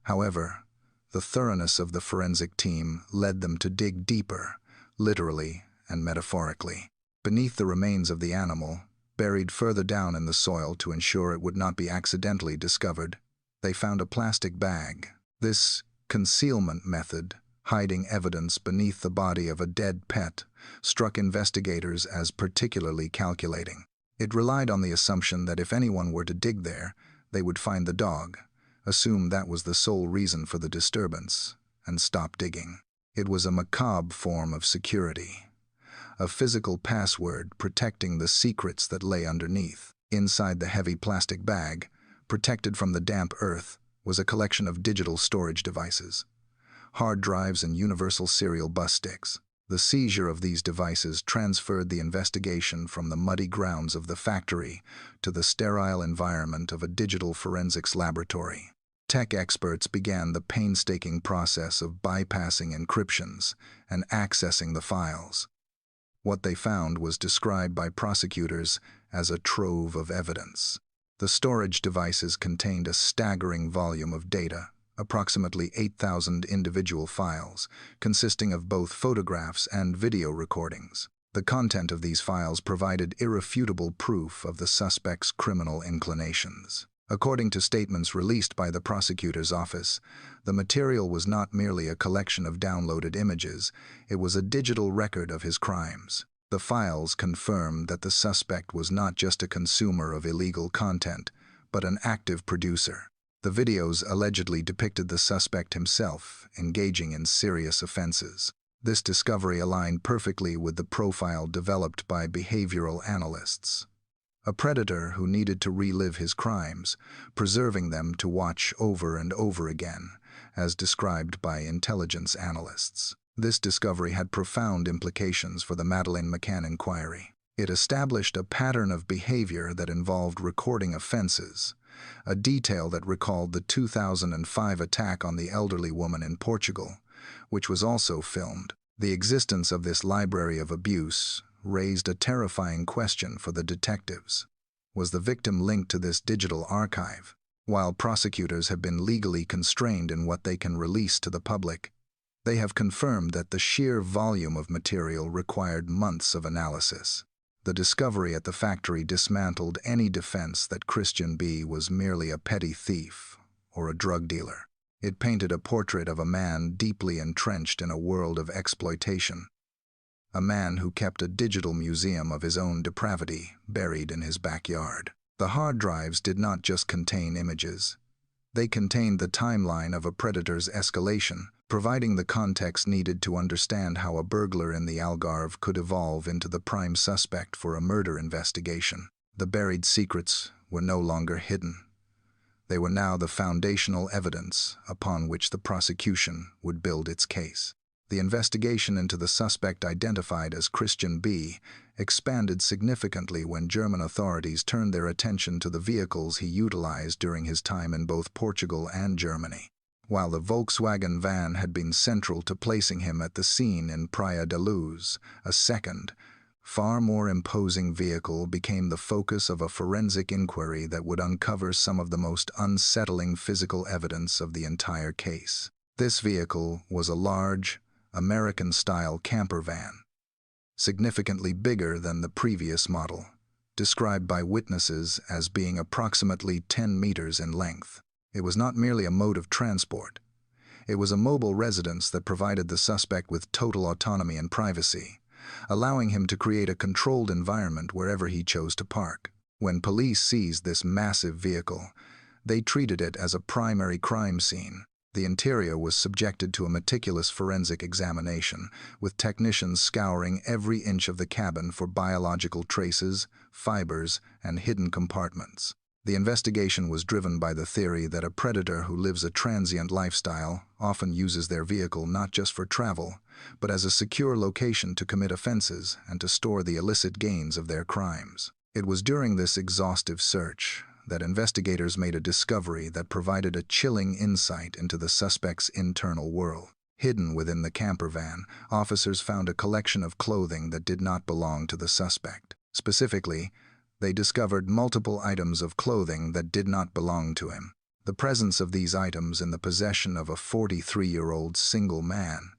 However, the thoroughness of the forensic team led them to dig deeper, literally and metaphorically. Beneath the remains of the animal, buried further down in the soil to ensure it would not be accidentally discovered, they found a plastic bag. This concealment method, hiding evidence beneath the body of a dead pet, struck investigators as particularly calculating. It relied on the assumption that if anyone were to dig there, they would find the dog, assume that was the sole reason for the disturbance, and stop digging. It was a macabre form of security, a physical password protecting the secrets that lay underneath. Inside the heavy plastic bag, protected from the damp earth, was a collection of digital storage devices, hard drives and universal serial bus sticks. The seizure of these devices transferred the investigation from the muddy grounds of the factory to the sterile environment of a digital forensics laboratory. Tech experts began the painstaking process of bypassing encryptions and accessing the files. What they found was described by prosecutors as a trove of evidence. The storage devices contained a staggering volume of data, approximately 8,000 individual files, consisting of both photographs and video recordings. The content of these files provided irrefutable proof of the suspect's criminal inclinations. According to statements released by the prosecutor's office, the material was not merely a collection of downloaded images, it was a digital record of his crimes. The files confirmed that the suspect was not just a consumer of illegal content, but an active producer. The videos allegedly depicted the suspect himself engaging in serious offenses. This discovery aligned perfectly with the profile developed by behavioral analysts. A predator who needed to relive his crimes, preserving them to watch over and over again, as described by intelligence analysts. This discovery had profound implications for the Madeleine McCann inquiry. It established a pattern of behavior that involved recording offenses, a detail that recalled the 2005 attack on the elderly woman in Portugal, which was also filmed. The existence of this library of abuse raised a terrifying question for the detectives. Was the victim linked to this digital archive? While prosecutors have been legally constrained in what they can release to the public, they have confirmed that the sheer volume of material required months of analysis. The discovery at the factory dismantled any defense that Christian B. was merely a petty thief or a drug dealer. It painted a portrait of a man deeply entrenched in a world of exploitation, a man who kept a digital museum of his own depravity buried in his backyard. The hard drives did not just contain images. They contained the timeline of a predator's escalation, providing the context needed to understand how a burglar in the Algarve could evolve into the prime suspect for a murder investigation. The buried secrets were no longer hidden. They were now the foundational evidence upon which the prosecution would build its case. The investigation into the suspect identified as Christian B. expanded significantly when German authorities turned their attention to the vehicles he utilized during his time in both Portugal and Germany. While the Volkswagen van had been central to placing him at the scene in Praia da Luz, a second, far more imposing vehicle became the focus of a forensic inquiry that would uncover some of the most unsettling physical evidence of the entire case. This vehicle was a large, American-style camper van, significantly bigger than the previous model, described by witnesses as being approximately 10 meters in length. It was not merely a mode of transport. It was a mobile residence that provided the suspect with total autonomy and privacy, allowing him to create a controlled environment wherever he chose to park. When police seized this massive vehicle, they treated it as a primary crime scene. The interior was subjected to a meticulous forensic examination, with technicians scouring every inch of the cabin for biological traces, fibers, and hidden compartments. The investigation was driven by the theory that a predator who lives a transient lifestyle often uses their vehicle not just for travel, but as a secure location to commit offenses and to store the illicit gains of their crimes. It was during this exhaustive search that investigators made a discovery that provided a chilling insight into the suspect's internal world. Hidden within the camper van, officers found a collection of clothing that did not belong to the suspect. Specifically, they discovered multiple items of clothing that did not belong to him. The presence of these items in the possession of a 43-year-old single man,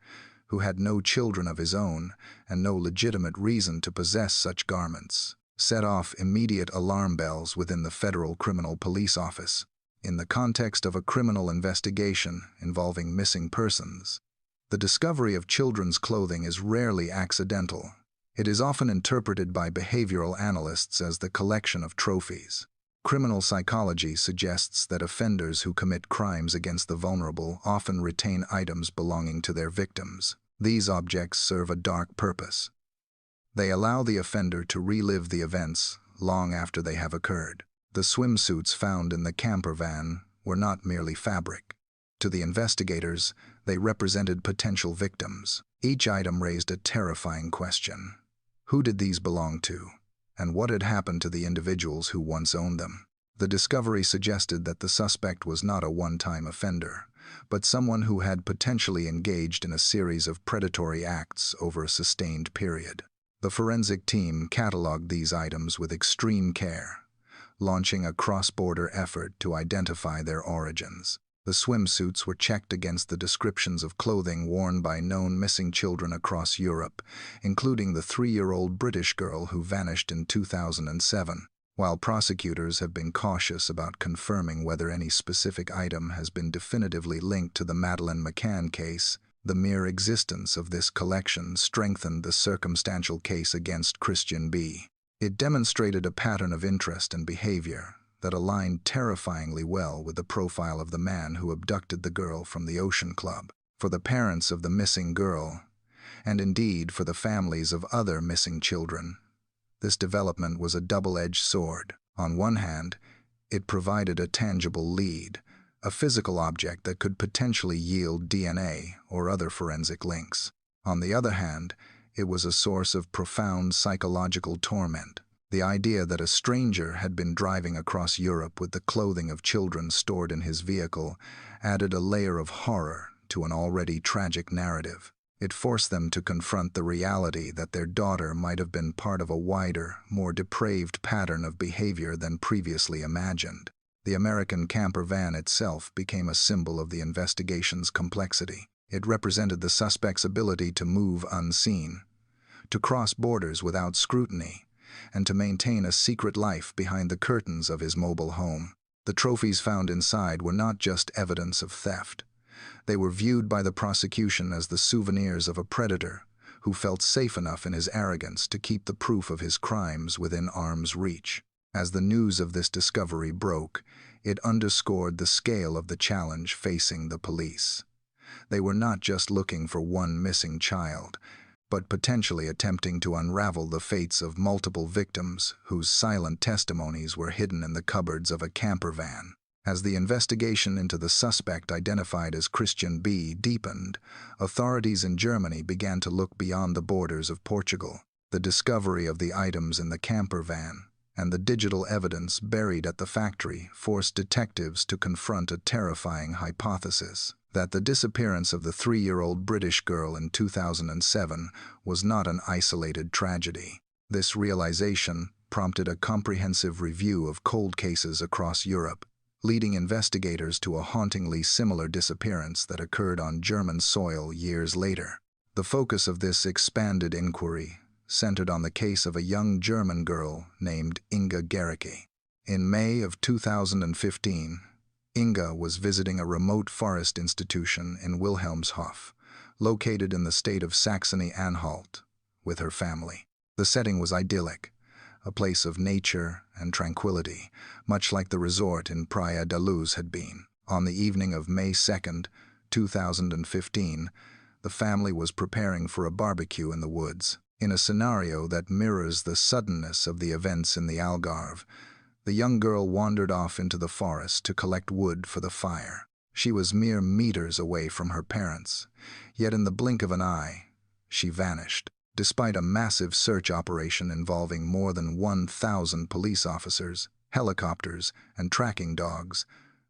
who had no children of his own and no legitimate reason to possess such garments, set off immediate alarm bells within the Federal Criminal Police Office. In the context of a criminal investigation involving missing persons, the discovery of children's clothing is rarely accidental. It is often interpreted by behavioral analysts as the collection of trophies. Criminal psychology suggests that offenders who commit crimes against the vulnerable often retain items belonging to their victims. These objects serve a dark purpose. They allow the offender to relive the events long after they have occurred. The swimsuits found in the camper van were not merely fabric. To the investigators, they represented potential victims. Each item raised a terrifying question. Who did these belong to? And what had happened to the individuals who once owned them? The discovery suggested that the suspect was not a one-time offender, but someone who had potentially engaged in a series of predatory acts over a sustained period. The forensic team cataloged these items with extreme care, launching a cross-border effort to identify their origins. The swimsuits were checked against the descriptions of clothing worn by known missing children across Europe, including the 3-year-old British girl who vanished in 2007. While prosecutors have been cautious about confirming whether any specific item has been definitively linked to the Madeleine McCann case, the mere existence of this collection strengthened the circumstantial case against Christian B. It demonstrated a pattern of interest and behavior that aligned terrifyingly well with the profile of the man who abducted the girl from the Ocean Club. For the parents of the missing girl, and indeed for the families of other missing children, this development was a double-edged sword. On one hand, it provided a tangible lead, a physical object that could potentially yield DNA or other forensic links. On the other hand, it was a source of profound psychological torment. The idea that a stranger had been driving across Europe with the clothing of children stored in his vehicle added a layer of horror to an already tragic narrative. It forced them to confront the reality that their daughter might have been part of a wider, more depraved pattern of behavior than previously imagined. The American camper van itself became a symbol of the investigation's complexity. It represented the suspect's ability to move unseen, to cross borders without scrutiny, and to maintain a secret life behind the curtains of his mobile home. The trophies found inside were not just evidence of theft. They were viewed by the prosecution as the souvenirs of a predator who felt safe enough in his arrogance to keep the proof of his crimes within arm's reach. As the news of this discovery broke, it underscored the scale of the challenge facing the police. They were not just looking for one missing child, but potentially attempting to unravel the fates of multiple victims whose silent testimonies were hidden in the cupboards of a camper van. As the investigation into the suspect identified as Christian B. deepened, authorities in Germany began to look beyond the borders of Portugal. The discovery of the items in the camper van and the digital evidence buried at the factory forced detectives to confront a terrifying hypothesis: that the disappearance of the 3-year-old British girl in 2007 was not an isolated tragedy. This realization prompted a comprehensive review of cold cases across Europe, leading investigators to a hauntingly similar disappearance that occurred on German soil years later. The focus of this expanded inquiry centered on the case of a young German girl named Inga Gericke. In May of 2015, Inga was visiting a remote forest institution in Wilhelmshof, located in the state of Saxony-Anhalt, with her family. The setting was idyllic, a place of nature and tranquility, much like the resort in Praia da Luz had been. On the evening of May 2, 2015, the family was preparing for a barbecue in the woods. In a scenario that mirrors the suddenness of the events in the Algarve, the young girl wandered off into the forest to collect wood for the fire. She was mere meters away from her parents, yet in the blink of an eye, she vanished. Despite a massive search operation involving more than 1,000 police officers, helicopters, and tracking dogs,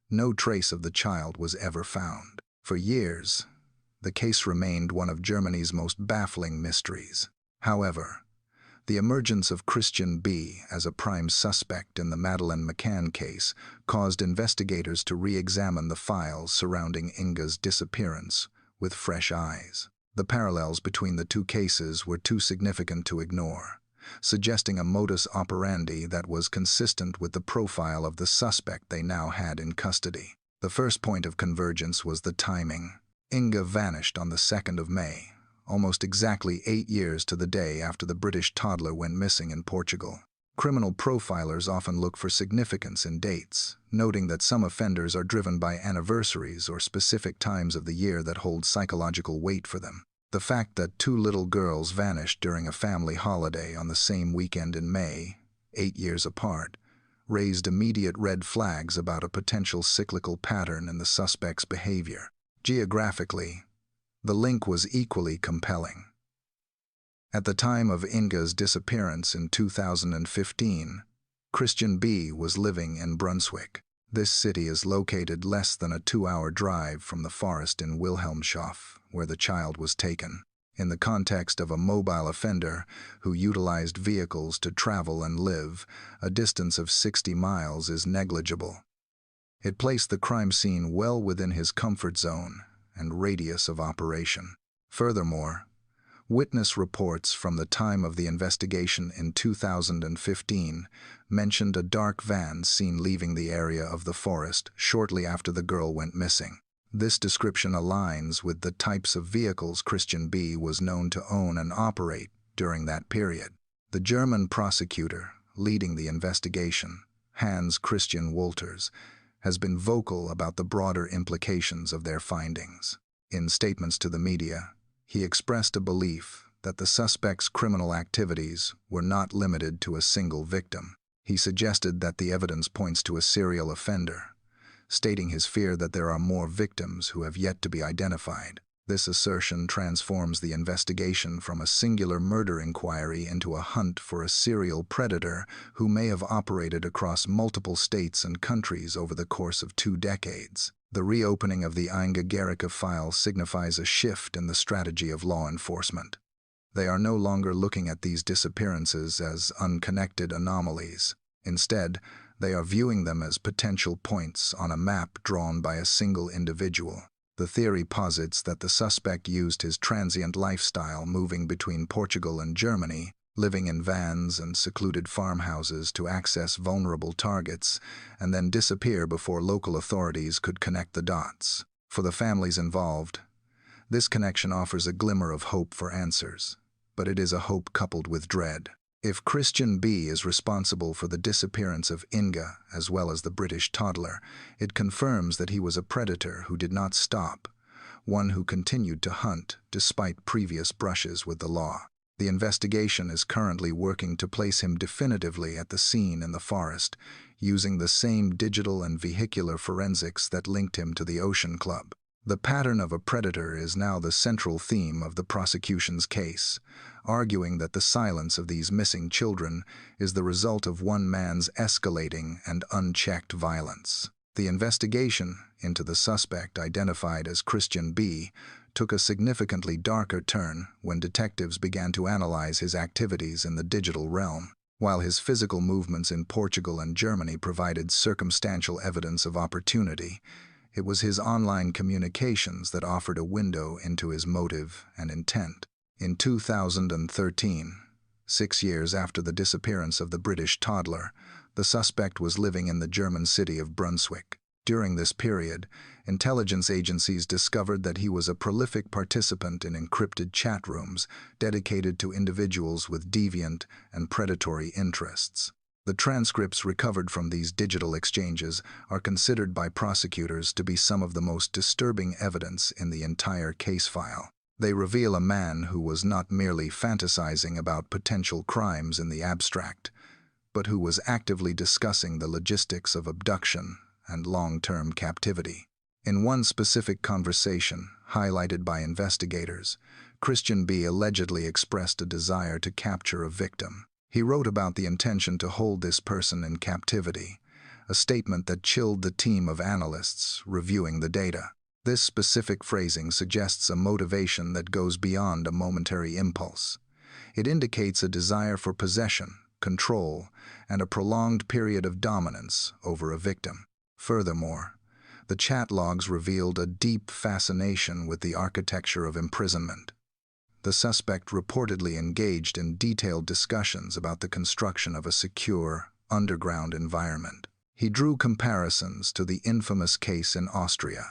no trace of the child was ever found. For years, the case remained one of Germany's most baffling mysteries. However, the emergence of Christian B. as a prime suspect in the Madeleine McCann case caused investigators to re-examine the files surrounding Inga's disappearance with fresh eyes. The parallels between the two cases were too significant to ignore, suggesting a modus operandi that was consistent with the profile of the suspect they now had in custody. The first point of convergence was the timing. Inga vanished on the 2nd of May, almost exactly 8 years to the day after the British toddler went missing in Portugal. Criminal profilers often look for significance in dates, noting that some offenders are driven by anniversaries or specific times of the year that hold psychological weight for them. The fact that 2 little girls vanished during a family holiday on the same weekend in May, 8 years apart, raised immediate red flags about a potential cyclical pattern in the suspect's behavior. Geographically, The link was equally compelling. At the time of Inga's disappearance in 2015, Christian B. was living in Brunswick. This city is located less than a 2-hour drive from the forest in Wilhelmshof, where the child was taken. In the context of a mobile offender who utilized vehicles to travel and live, a distance of 60 miles is negligible. It placed the crime scene well within his comfort zone and radius of operation. Furthermore, witness reports from the time of the investigation in 2015 mentioned a dark van seen leaving the area of the forest shortly after the girl went missing. This description aligns with the types of vehicles Christian B. was known to own and operate during that period. The German prosecutor leading the investigation, Hans Christian Wolters, has been vocal about the broader implications of their findings. In statements to the media, he expressed a belief that the suspect's criminal activities were not limited to a single victim. He suggested that the evidence points to a serial offender, stating his fear that there are more victims who have yet to be identified. This assertion transforms the investigation from a singular murder inquiry into a hunt for a serial predator who may have operated across multiple states and countries over the course of 2 decades. The reopening of the Inga Gericke file signifies a shift in the strategy of law enforcement. They are no longer looking at these disappearances as unconnected anomalies. Instead, they are viewing them as potential points on a map drawn by a single individual. The theory posits that the suspect used his transient lifestyle moving between Portugal and Germany, living in vans and secluded farmhouses to access vulnerable targets, and then disappear before local authorities could connect the dots. For the families involved, this connection offers a glimmer of hope for answers, but it is a hope coupled with dread. If Christian B. is responsible for the disappearance of Inga as well as the British toddler, it confirms that he was a predator who did not stop, one who continued to hunt despite previous brushes with the law. The investigation is currently working to place him definitively at the scene in the forest, using the same digital and vehicular forensics that linked him to the Ocean Club. The pattern of a predator is now the central theme of the prosecution's case, arguing that the silence of these missing children is the result of one man's escalating and unchecked violence. The investigation into the suspect identified as Christian B. took a significantly darker turn when detectives began to analyze his activities in the digital realm. While his physical movements in Portugal and Germany provided circumstantial evidence of opportunity, it was his online communications that offered a window into his motive and intent. In 2013, 6 years after the disappearance of the British toddler, the suspect was living in the German city of Brunswick. During this period, intelligence agencies discovered that he was a prolific participant in encrypted chat rooms dedicated to individuals with deviant and predatory interests. The transcripts recovered from these digital exchanges are considered by prosecutors to be some of the most disturbing evidence in the entire case file. They reveal a man who was not merely fantasizing about potential crimes in the abstract, but who was actively discussing the logistics of abduction and long-term captivity. In one specific conversation, highlighted by investigators, Christian B. allegedly expressed a desire to capture a victim. He wrote about the intention to hold this person in captivity, a statement that chilled the team of analysts reviewing the data. This specific phrasing suggests a motivation that goes beyond a momentary impulse. It indicates a desire for possession, control, and a prolonged period of dominance over a victim. Furthermore, the chat logs revealed a deep fascination with the architecture of imprisonment. The suspect reportedly engaged in detailed discussions about the construction of a secure, underground environment. He drew comparisons to the infamous case in Austria,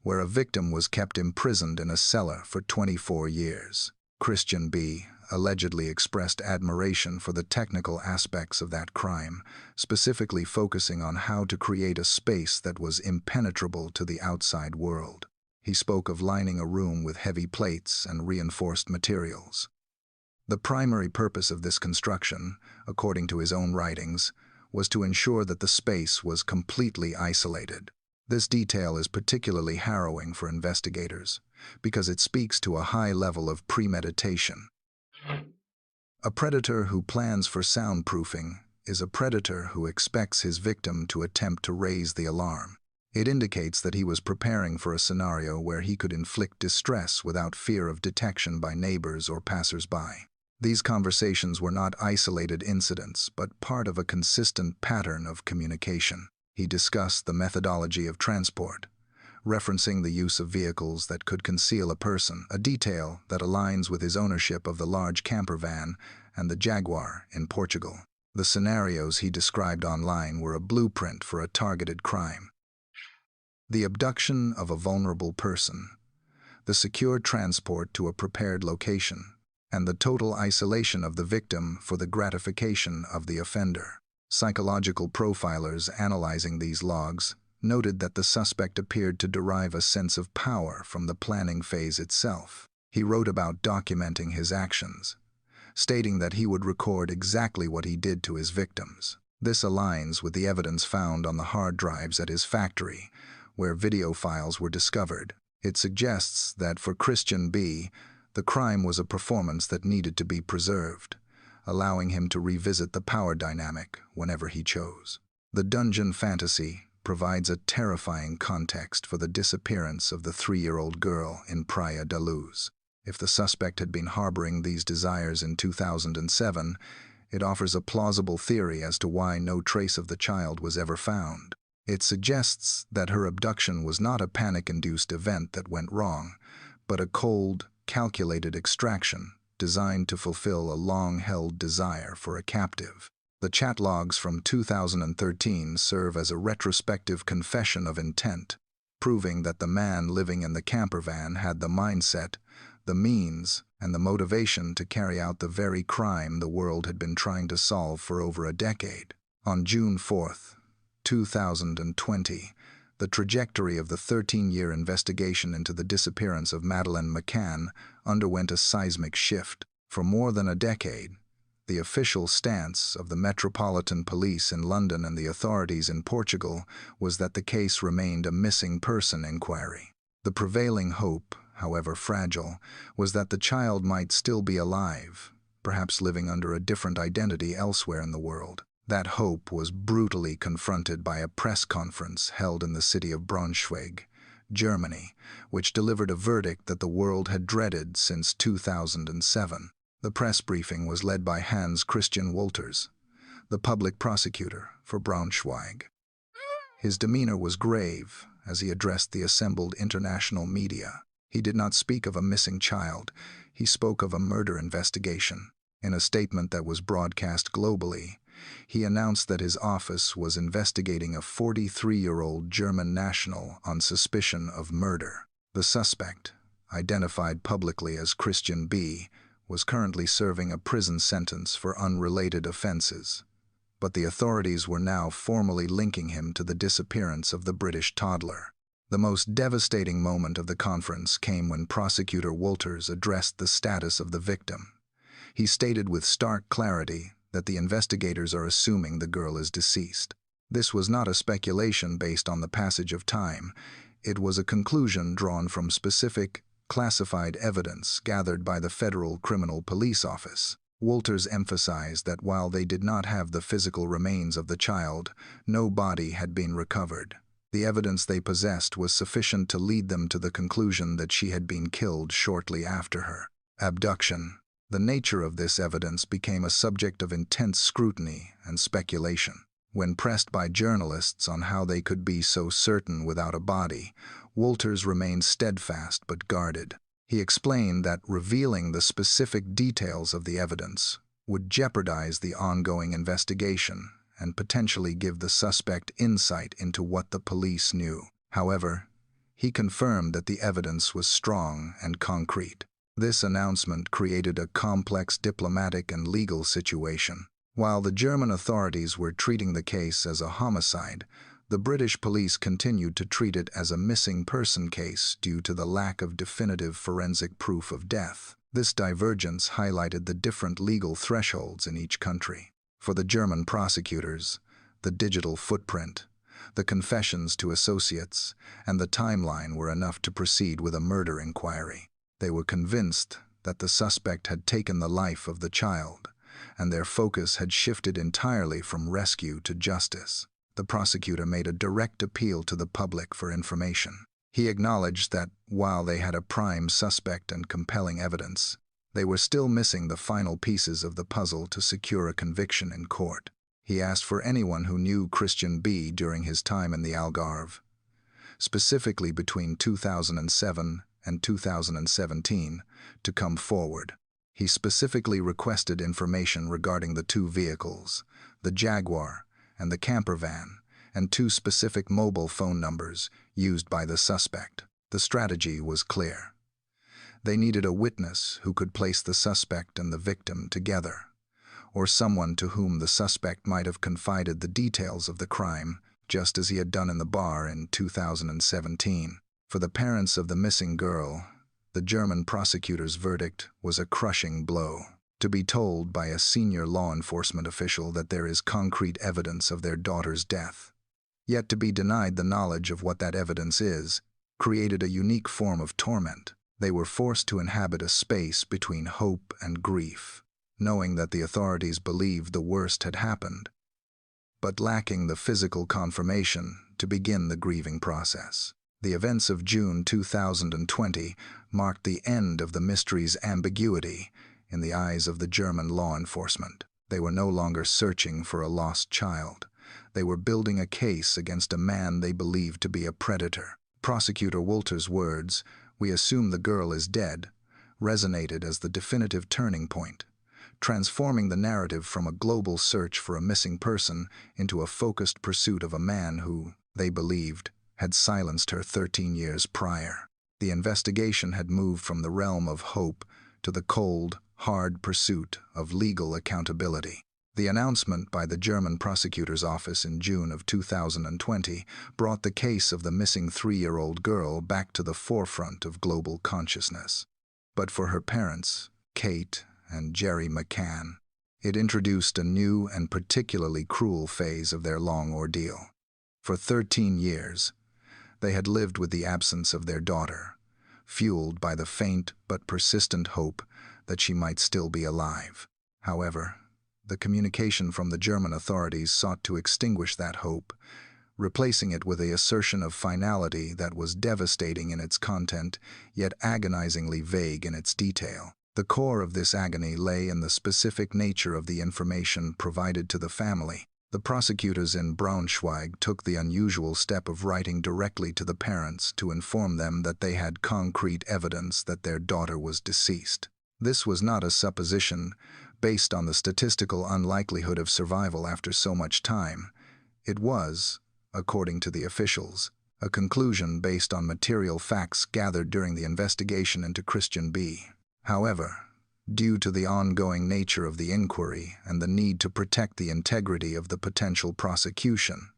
where a victim was kept imprisoned in a cellar for 24 years. Christian B. allegedly expressed admiration for the technical aspects of that crime, specifically focusing on how to create a space that was impenetrable to the outside world. He spoke of lining a room with heavy plates and reinforced materials. The primary purpose of this construction, according to his own writings, was to ensure that the space was completely isolated. This detail is particularly harrowing for investigators because it speaks to a high level of premeditation. A predator who plans for soundproofing is a predator who expects his victim to attempt to raise the alarm. It indicates that he was preparing for a scenario where he could inflict distress without fear of detection by neighbors or passers-by. These conversations were not isolated incidents, but part of a consistent pattern of communication. He discussed the methodology of transport, referencing the use of vehicles that could conceal a person, a detail that aligns with his ownership of the large camper van and the Jaguar in Portugal. The scenarios he described online were a blueprint for a targeted crime. The abduction of a vulnerable person, the secure transport to a prepared location, and the total isolation of the victim for the gratification of the offender. Psychological profilers analyzing these logs noted that the suspect appeared to derive a sense of power from the planning phase itself. He wrote about documenting his actions, stating that he would record exactly what he did to his victims. This aligns with the evidence found on the hard drives at his factory, where video files were discovered. It suggests that for Christian B., the crime was a performance that needed to be preserved, allowing him to revisit the power dynamic whenever he chose. The dungeon fantasy provides a terrifying context for the disappearance of the 3-year-old girl in Praia da Luz. If the suspect had been harboring these desires in 2007, it offers a plausible theory as to why no trace of the child was ever found. It suggests that her abduction was not a panic-induced event that went wrong, but a cold, calculated extraction designed to fulfill a long-held desire for a captive. The chat logs from 2013 serve as a retrospective confession of intent, proving that the man living in the camper van had the mindset, the means, and the motivation to carry out the very crime the world had been trying to solve for over a decade. On June 4, 2020, the trajectory of the 13-year investigation into the disappearance of Madeleine McCann underwent a seismic shift. For more than a decade, the official stance of the Metropolitan Police in London and the authorities in Portugal was that the case remained a missing person inquiry. The prevailing hope, however fragile, was that the child might still be alive, perhaps living under a different identity elsewhere in the world. That hope was brutally confronted by a press conference held in the city of Braunschweig, Germany, which delivered a verdict that the world had dreaded since 2007. The press briefing was led by Hans Christian Wolters, the public prosecutor for Braunschweig. His demeanor was grave as he addressed the assembled international media. He did not speak of a missing child, he spoke of a murder investigation. In a statement that was broadcast globally, he announced that his office was investigating a 43-year-old German national on suspicion of murder. The suspect, identified publicly as Christian B., was currently serving a prison sentence for unrelated offenses, but the authorities were now formally linking him to the disappearance of the British toddler. The most devastating moment of the conference came when Prosecutor Wolters addressed the status of the victim. He stated with stark clarity that the investigators are assuming the girl is deceased. This was not a speculation based on the passage of time. It was a conclusion drawn from specific, classified evidence gathered by the Federal Criminal Police Office. Wolters emphasized that while they did not have the physical remains of the child, no body had been recovered. The evidence they possessed was sufficient to lead them to the conclusion that she had been killed shortly after her abduction. The nature of this evidence became a subject of intense scrutiny and speculation. When pressed by journalists on how they could be so certain without a body, Wolters remained steadfast but guarded. He explained that revealing the specific details of the evidence would jeopardize the ongoing investigation and potentially give the suspect insight into what the police knew. However, he confirmed that the evidence was strong and concrete. This announcement created a complex diplomatic and legal situation. While the German authorities were treating the case as a homicide, the British police continued to treat it as a missing person case due to the lack of definitive forensic proof of death. This divergence highlighted the different legal thresholds in each country. For the German prosecutors, the digital footprint, The confessions to associates and the timeline were enough to proceed with a murder inquiry. They were convinced that the suspect had taken the life of the child, and their focus had shifted entirely from rescue to justice. The prosecutor made a direct appeal to the public for information. He acknowledged that, while they had a prime suspect and compelling evidence, they were still missing the final pieces of the puzzle to secure a conviction in court. He asked for anyone who knew Christian B. during his time in the Algarve, specifically between 2007 and 2017, to come forward. He specifically requested information regarding the two vehicles, the Jaguar and the camper van, and two specific mobile phone numbers used by the suspect. The strategy was clear. They needed a witness who could place the suspect and the victim together, or someone to whom the suspect might have confided the details of the crime, just as he had done in the bar in 2017. For the parents of the missing girl, the German prosecutor's verdict was a crushing blow. To be told by a senior law enforcement official that there is concrete evidence of their daughter's death, yet to be denied the knowledge of what that evidence is, created a unique form of torment. They were forced to inhabit a space between hope and grief, knowing that the authorities believed the worst had happened, but lacking the physical confirmation to begin the grieving process. The events of June 2020 marked the end of the mystery's ambiguity in the eyes of the German law enforcement. They were no longer searching for a lost child. They were building a case against a man they believed to be a predator. Prosecutor Wolter's words, "We assume the girl is dead," resonated as the definitive turning point, transforming the narrative from a global search for a missing person into a focused pursuit of a man who, they believed, had silenced her 13 years prior. The investigation had moved from the realm of hope to the cold, hard pursuit of legal accountability. The announcement by the German prosecutor's office in June of 2020 brought the case of the missing 3-year-old girl back to the forefront of global consciousness. But for her parents, Kate and Jerry McCann, it introduced a new and particularly cruel phase of their long ordeal. For 13 years, they had lived with the absence of their daughter, fueled by the faint but persistent hope that she might still be alive. However, the communication from the German authorities sought to extinguish that hope, replacing it with an assertion of finality that was devastating in its content, yet agonizingly vague in its detail. The core of this agony lay in the specific nature of the information provided to the family. The prosecutors in Braunschweig took the unusual step of writing directly to the parents to inform them that they had concrete evidence that their daughter was deceased. This was not a supposition based on the statistical unlikelihood of survival after so much time. It was, according to the officials, a conclusion based on material facts gathered during the investigation into Christian B. However, due to the ongoing nature of the inquiry and the need to protect the integrity of the potential prosecution,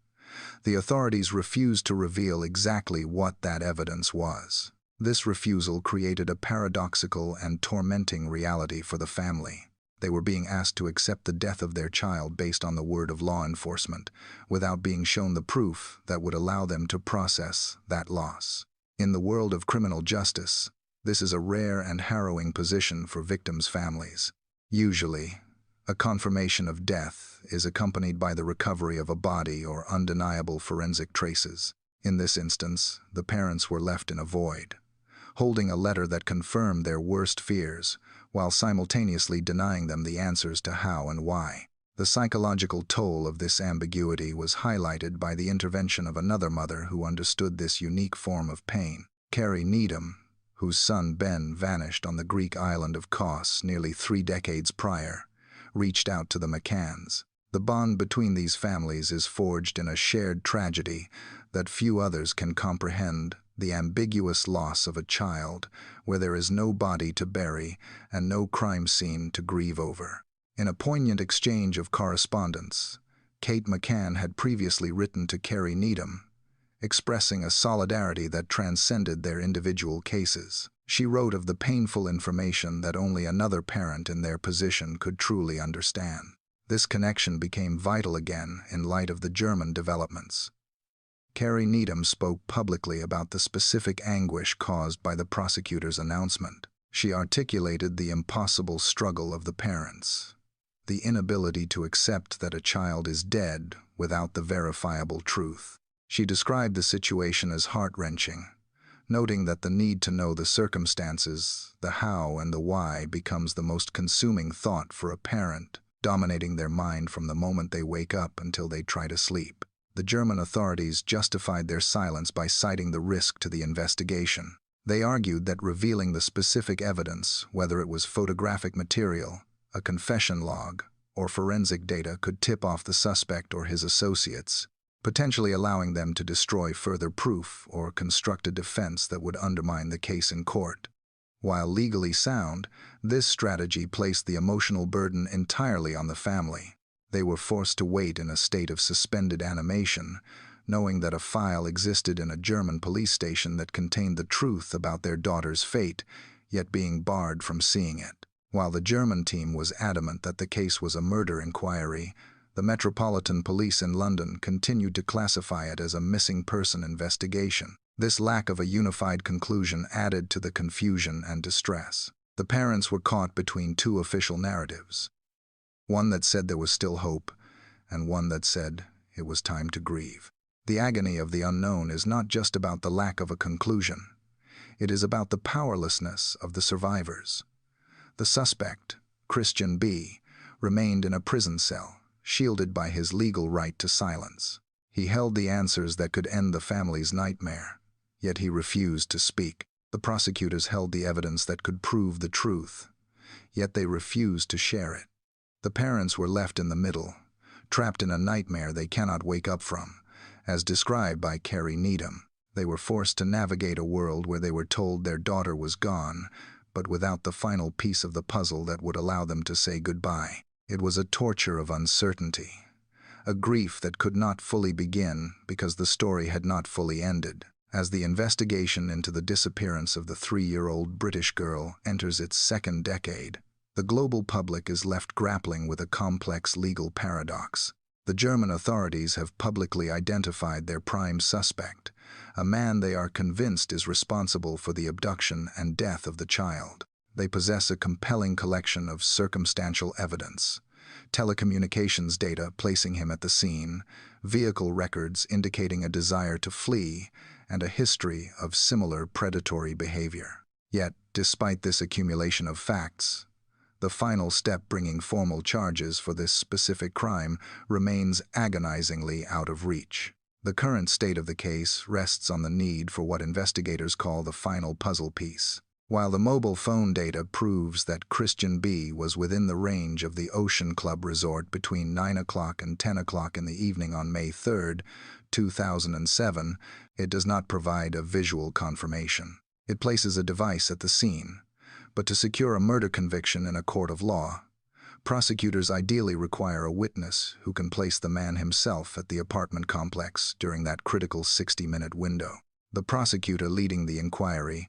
the authorities refused to reveal exactly what that evidence was. This refusal created a paradoxical and tormenting reality for the family. They were being asked to accept the death of their child based on the word of law enforcement, without being shown the proof that would allow them to process that loss. In the world of criminal justice, this is a rare and harrowing position for victims' families. Usually, a confirmation of death is accompanied by the recovery of a body or undeniable forensic traces. In this instance, the parents were left in a void, holding a letter that confirmed their worst fears, while simultaneously denying them the answers to how and why. The psychological toll of this ambiguity was highlighted by the intervention of another mother who understood this unique form of pain. Carrie Needham, whose son Ben vanished on the Greek island of Kos nearly 3 decades prior, reached out to the McCanns. The bond between these families is forged in a shared tragedy that few others can comprehend: the ambiguous loss of a child where there is no body to bury and no crime scene to grieve over. In a poignant exchange of correspondence, Kate McCann had previously written to Carrie Needham, expressing a solidarity that transcended their individual cases. She wrote of the painful information that only another parent in their position could truly understand. This connection became vital again in light of the German developments. Carrie Needham spoke publicly about the specific anguish caused by the prosecutor's announcement. She articulated the impossible struggle of the parents, the inability to accept that a child is dead without the verifiable truth. She described the situation as heart-wrenching, noting that the need to know the circumstances, the how and the why, becomes the most consuming thought for a parent, dominating their mind from the moment they wake up until they try to sleep. The German authorities justified their silence by citing the risk to the investigation. They argued that revealing the specific evidence, whether it was photographic material, a confession log, or forensic data, could tip off the suspect or his associates, potentially allowing them to destroy further proof or construct a defense that would undermine the case in court. While legally sound, this strategy placed the emotional burden entirely on the family. They were forced to wait in a state of suspended animation, knowing that a file existed in a German police station that contained the truth about their daughter's fate, yet being barred from seeing it. While the German team was adamant that the case was a murder inquiry, the Metropolitan Police in London continued to classify it as a missing person investigation. This lack of a unified conclusion added to the confusion and distress. The parents were caught between two official narratives, one that said there was still hope, and one that said it was time to grieve. The agony of the unknown is not just about the lack of a conclusion. It is about the powerlessness of the survivors. The suspect, Christian B., remained in a prison cell, shielded by his legal right to silence. He held the answers that could end the family's nightmare, yet he refused to speak. The prosecutors held the evidence that could prove the truth, yet they refused to share it. The parents were left in the middle, trapped in a nightmare they cannot wake up from. As described by Carrie Needham, they were forced to navigate a world where they were told their daughter was gone, but without the final piece of the puzzle that would allow them to say goodbye. It was a torture of uncertainty, a grief that could not fully begin because the story had not fully ended. As the investigation into the disappearance of the 3-year-old British girl enters its second decade, the global public is left grappling with a complex legal paradox. The German authorities have publicly identified their prime suspect, a man they are convinced is responsible for the abduction and death of the child. They possess a compelling collection of circumstantial evidence, telecommunications data placing him at the scene, vehicle records indicating a desire to flee, and a history of similar predatory behavior. Yet, despite this accumulation of facts, the final step, bringing formal charges for this specific crime, remains agonizingly out of reach. The current state of the case rests on the need for what investigators call the final puzzle piece. While the mobile phone data proves that Christian B. was within the range of the Ocean Club resort between 9 o'clock and 10 o'clock in the evening on May 3, 2007, it does not provide a visual confirmation. It places a device at the scene. But to secure a murder conviction in a court of law, prosecutors ideally require a witness who can place the man himself at the apartment complex during that critical 60-minute window. The prosecutor leading the inquiry,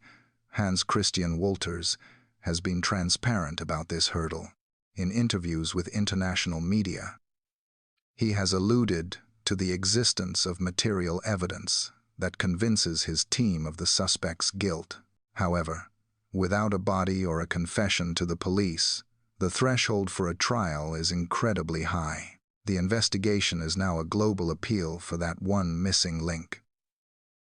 Hans Christian Wolters, has been transparent about this hurdle. In interviews with international media, he has alluded to the existence of material evidence that convinces his team of the suspect's guilt. However, without a body or a confession to the police, the threshold for a trial is incredibly high. The investigation is now a global appeal for that one missing link.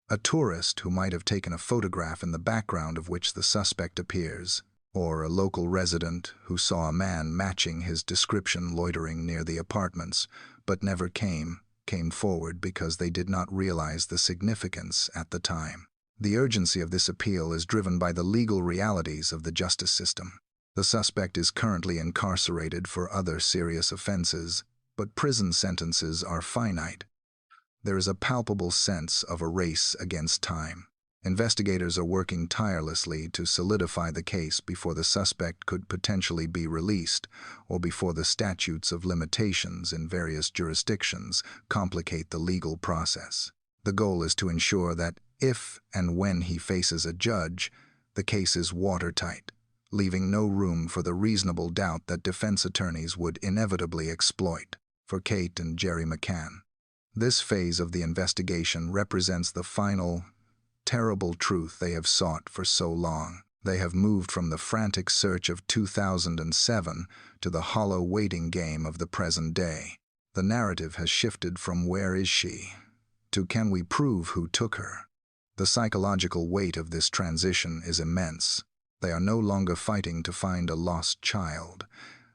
A tourist who might have taken a photograph in the background of which the suspect appears, or a local resident who saw a man matching his description loitering near the apartments, but never came forward because they did not realize the significance at the time. The urgency of this appeal is driven by the legal realities of the justice system. The suspect is currently incarcerated for other serious offenses, but prison sentences are finite. There is a palpable sense of a race against time. Investigators are working tirelessly to solidify the case before the suspect could potentially be released, or before the statutes of limitations in various jurisdictions complicate the legal process. The goal is to ensure that if and when he faces a judge, the case is watertight, leaving no room for the reasonable doubt that defense attorneys would inevitably exploit. For Kate and Jerry McCann, This phase of the investigation represents the final, terrible truth they have sought for so long. They have moved from the frantic search of 2007 to the hollow waiting game of the present day. The narrative has shifted from "where is she?" to "can we prove who took her?" The psychological weight of this transition is immense. They are no longer fighting to find a lost child.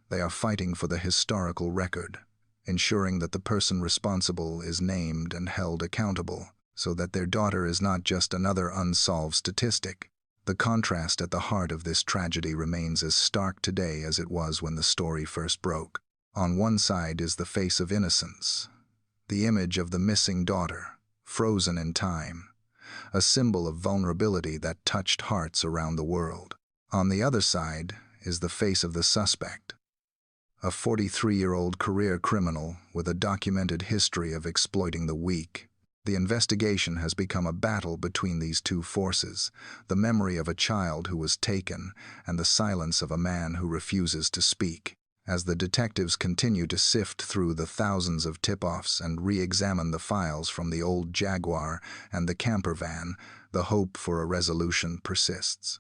They are fighting for the historical record, ensuring that the person responsible is named and held accountable, so that their daughter is not just another unsolved statistic. The contrast at the heart of this tragedy remains as stark today as it was when the story first broke. On one side is the face of innocence, the image of the missing daughter, frozen in time, a symbol of vulnerability that touched hearts around the world. On the other side is the face of the suspect, a 43-year-old career criminal with a documented history of exploiting the weak. The investigation has become a battle between these two forces, the memory of a child who was taken and the silence of a man who refuses to speak. As the detectives continue to sift through the thousands of tip-offs and re-examine the files from the old Jaguar and the camper van, the hope for a resolution persists.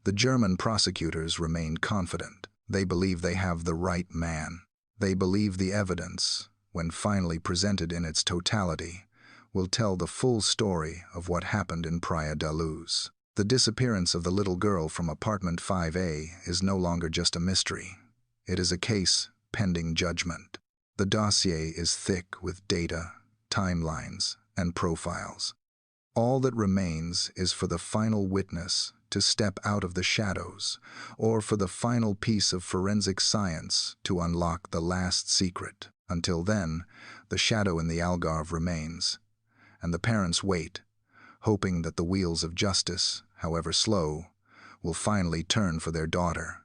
The German prosecutors remain confident. They believe they have the right man. They believe the evidence, when finally presented in its totality, will tell the full story of what happened in Praia da Luz. The disappearance of the little girl from apartment 5A is no longer just a mystery. It is a case pending judgment. The dossier is thick with data, timelines, and profiles. All that remains is for the final witness to step out of the shadows, or for the final piece of forensic science to unlock the last secret. Until then, the shadow in the Algarve remains, and the parents wait, hoping that the wheels of justice, however slow, will finally turn for their daughter.